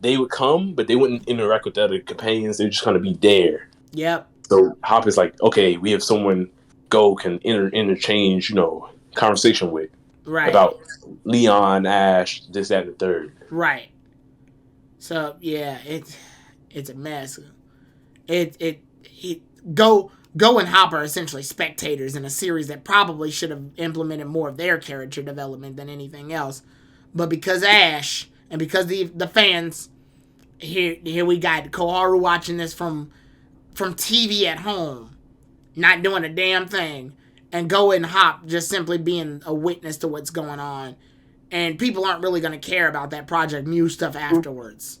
they would come, but they wouldn't interact with the other companions. They would just kind of be there. Yep. So Hop is like, okay, we have someone Go can interchange, conversation with. Right. About Leon, Ash, this, that, and the third. Right. So, yeah, it's a mess. Go and Hop are essentially spectators in a series that probably should have implemented more of their character development than anything else. But because Ash and because the fans, here we got Koharu watching this from TV at home, not doing a damn thing, and Go and Hop just simply being a witness to what's going on. And people aren't really going to care about that Project Mew stuff afterwards.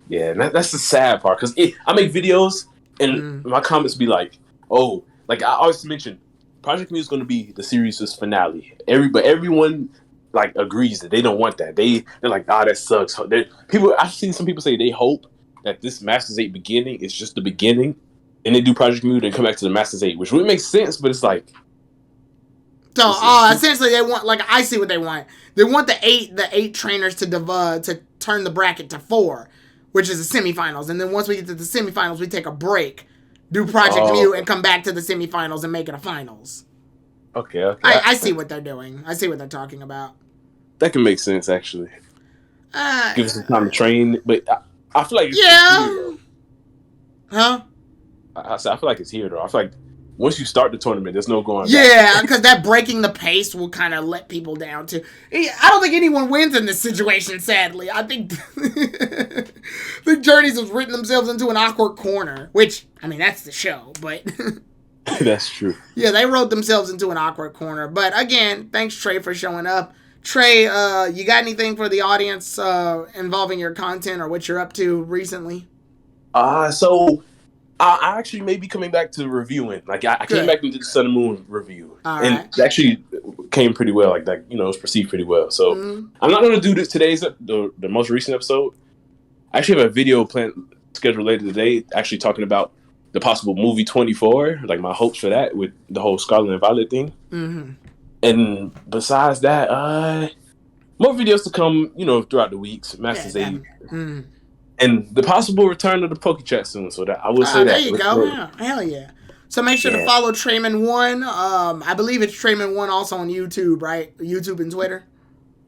Yeah, and that's the sad part, because I make videos, and my comments be like, oh, like I always mention, Project Mew is going to be the series' finale. Everyone like agrees that they don't want that. They're like, that sucks. I've seen some people say they hope that this Masters 8 beginning is just the beginning, and they do Project Mew, then come back to the Masters 8, which would make sense, but it's like. So essentially they want, like, I see what they want. They want the eight trainers to turn the bracket to 4, which is the semifinals, and then once we get to the semifinals, we take a break, do Project Mew, and come back to the semifinals and make it a finals. Okay. I see what they're doing. I see what they're talking about. That can make sense, actually. Give us some time to train, but I feel like it's here. Huh? I feel like it's here, though. I feel like once you start the tournament, there's no going back. Yeah, because that breaking the pace will kind of let people down, too. I don't think anyone wins in this situation, sadly. I think the Journeys have written themselves into an awkward corner, which, I mean, that's the show, but... That's true. Yeah, they wrote themselves into an awkward corner. But, again, thanks, Trey, for showing up. Trey, you got anything for the audience involving your content or what you're up to recently? So... I actually may be coming back to reviewing. Like, I came back and did the Sun and Moon review. And it actually came pretty well. Like, that, it was perceived pretty well. So, I'm not going to do this today's, the most recent episode. I actually have a video planned scheduled later today, actually talking about the possible movie 24, like my hopes for that with the whole Scarlet and Violet thing. Mm-hmm. And besides that, more videos to come, throughout the weeks. Masters Aid. Mm-hmm. And the possible return of the PokeChat soon. So that I will say there that. you go. Yeah. Hell yeah. So make sure to follow Trayman1. I believe it's Trayman1 also on YouTube, right? YouTube and Twitter.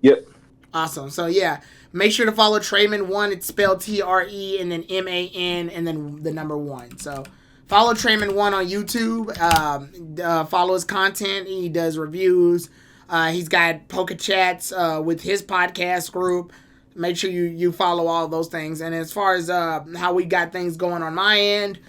Yep. Awesome. So yeah, make sure to follow Trayman1. It's spelled TRE and then MAN and then the number 1. So follow Trayman1 on YouTube. Follow his content. He does reviews. He's got PokeChats with his podcast group. Make sure you follow all those things. And as far as how we got things going on my end,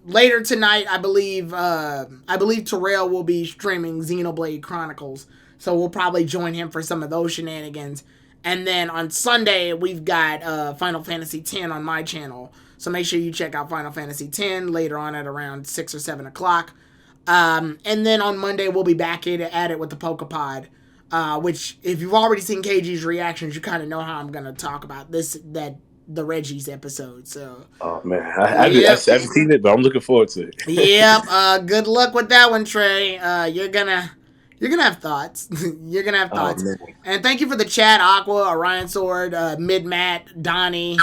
later tonight, I believe Terrell will be streaming Xenoblade Chronicles. So we'll probably join him for some of those shenanigans. And then on Sunday, we've got Final Fantasy X on my channel. So make sure you check out Final Fantasy X later on at around 6 or 7 o'clock. And then on Monday, we'll be back at it with the Pokepod. Which, if you've already seen KG's reactions, you kind of know how I'm going to talk about the Reggie's episode. So, oh man, I haven't seen it, but I'm looking forward to it. Yep. Good luck with that one, Trey. You're gonna have thoughts. You're gonna have thoughts. Oh, and thank you for the chat, Aqua, Orion Sword, Mid-Matt, Donnie,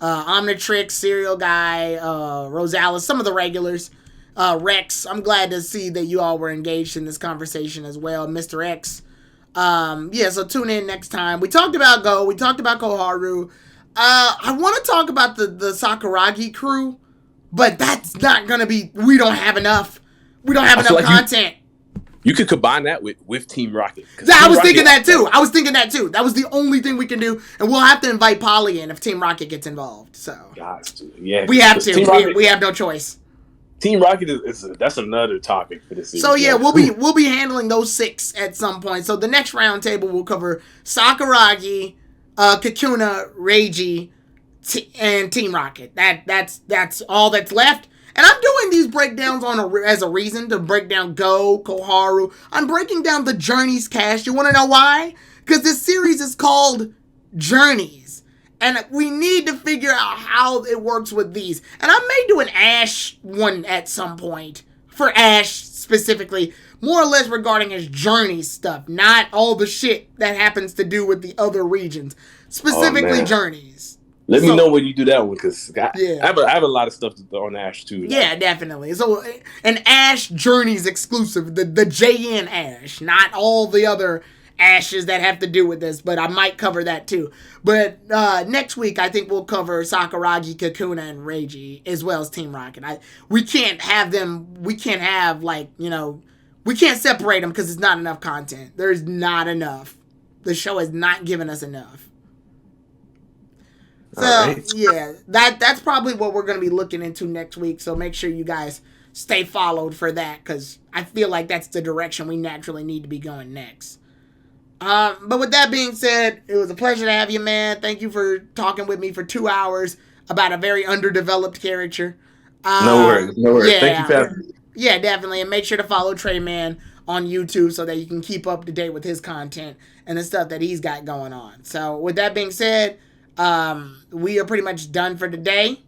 Omnitrix, Serial Guy, Rosales, some of the regulars. Rex, I'm glad to see that you all were engaged in this conversation as well. Mr. X. So tune in next time. We talked about Go. We talked about Koharu. I want to talk about the Sakuragi crew, but that's not going to be... We don't have enough. We don't have enough content. You could combine that with Team Rocket. I was thinking that too. That was the only thing we can do. And we'll have to invite Polly in if Team Rocket gets involved. So yeah, we have to. We have no choice. Team Rocket that's another topic for this season. So yeah, we'll be handling those 6 at some point. So the next round table will cover Sakuragi, Kakuna, Reiji, and Team Rocket. That's all that's left. And I'm doing these breakdowns as a reason to break down Go, Koharu. I'm breaking down the Journeys cast. You want to know why? Because this series is called Journeys. And we need to figure out how it works with these. And I may do an Ash one at some point. For Ash specifically. More or less regarding his Journeys stuff. Not all the shit that happens to do with the other regions. Specifically Journeys. Let me know when you do that one, because I have a lot of stuff on Ash too. Yeah, definitely. So an Ash Journeys exclusive, the JN Ash, not all the other Ashes that have to do with this, but I might cover that too. But next week, I think we'll cover Sakuragi, Kakuna, and Reiji, as well as Team Rocket. We can't have them. We can't have we can't separate them because it's not enough content. There's not enough. The show has not given us enough. So, yeah, that's probably what we're going to be looking into next week. So make sure you guys stay followed for that, because I feel like that's the direction we naturally need to be going next. But with that being said, it was a pleasure to have you, man. Thank you for talking with me for 2 hours about a very underdeveloped character. No worries. Yeah, thank you for having me. Yeah, definitely. And make sure to follow Trayman on YouTube so that you can keep up to date with his content and the stuff that he's got going on. So with that being said... we are pretty much done for today.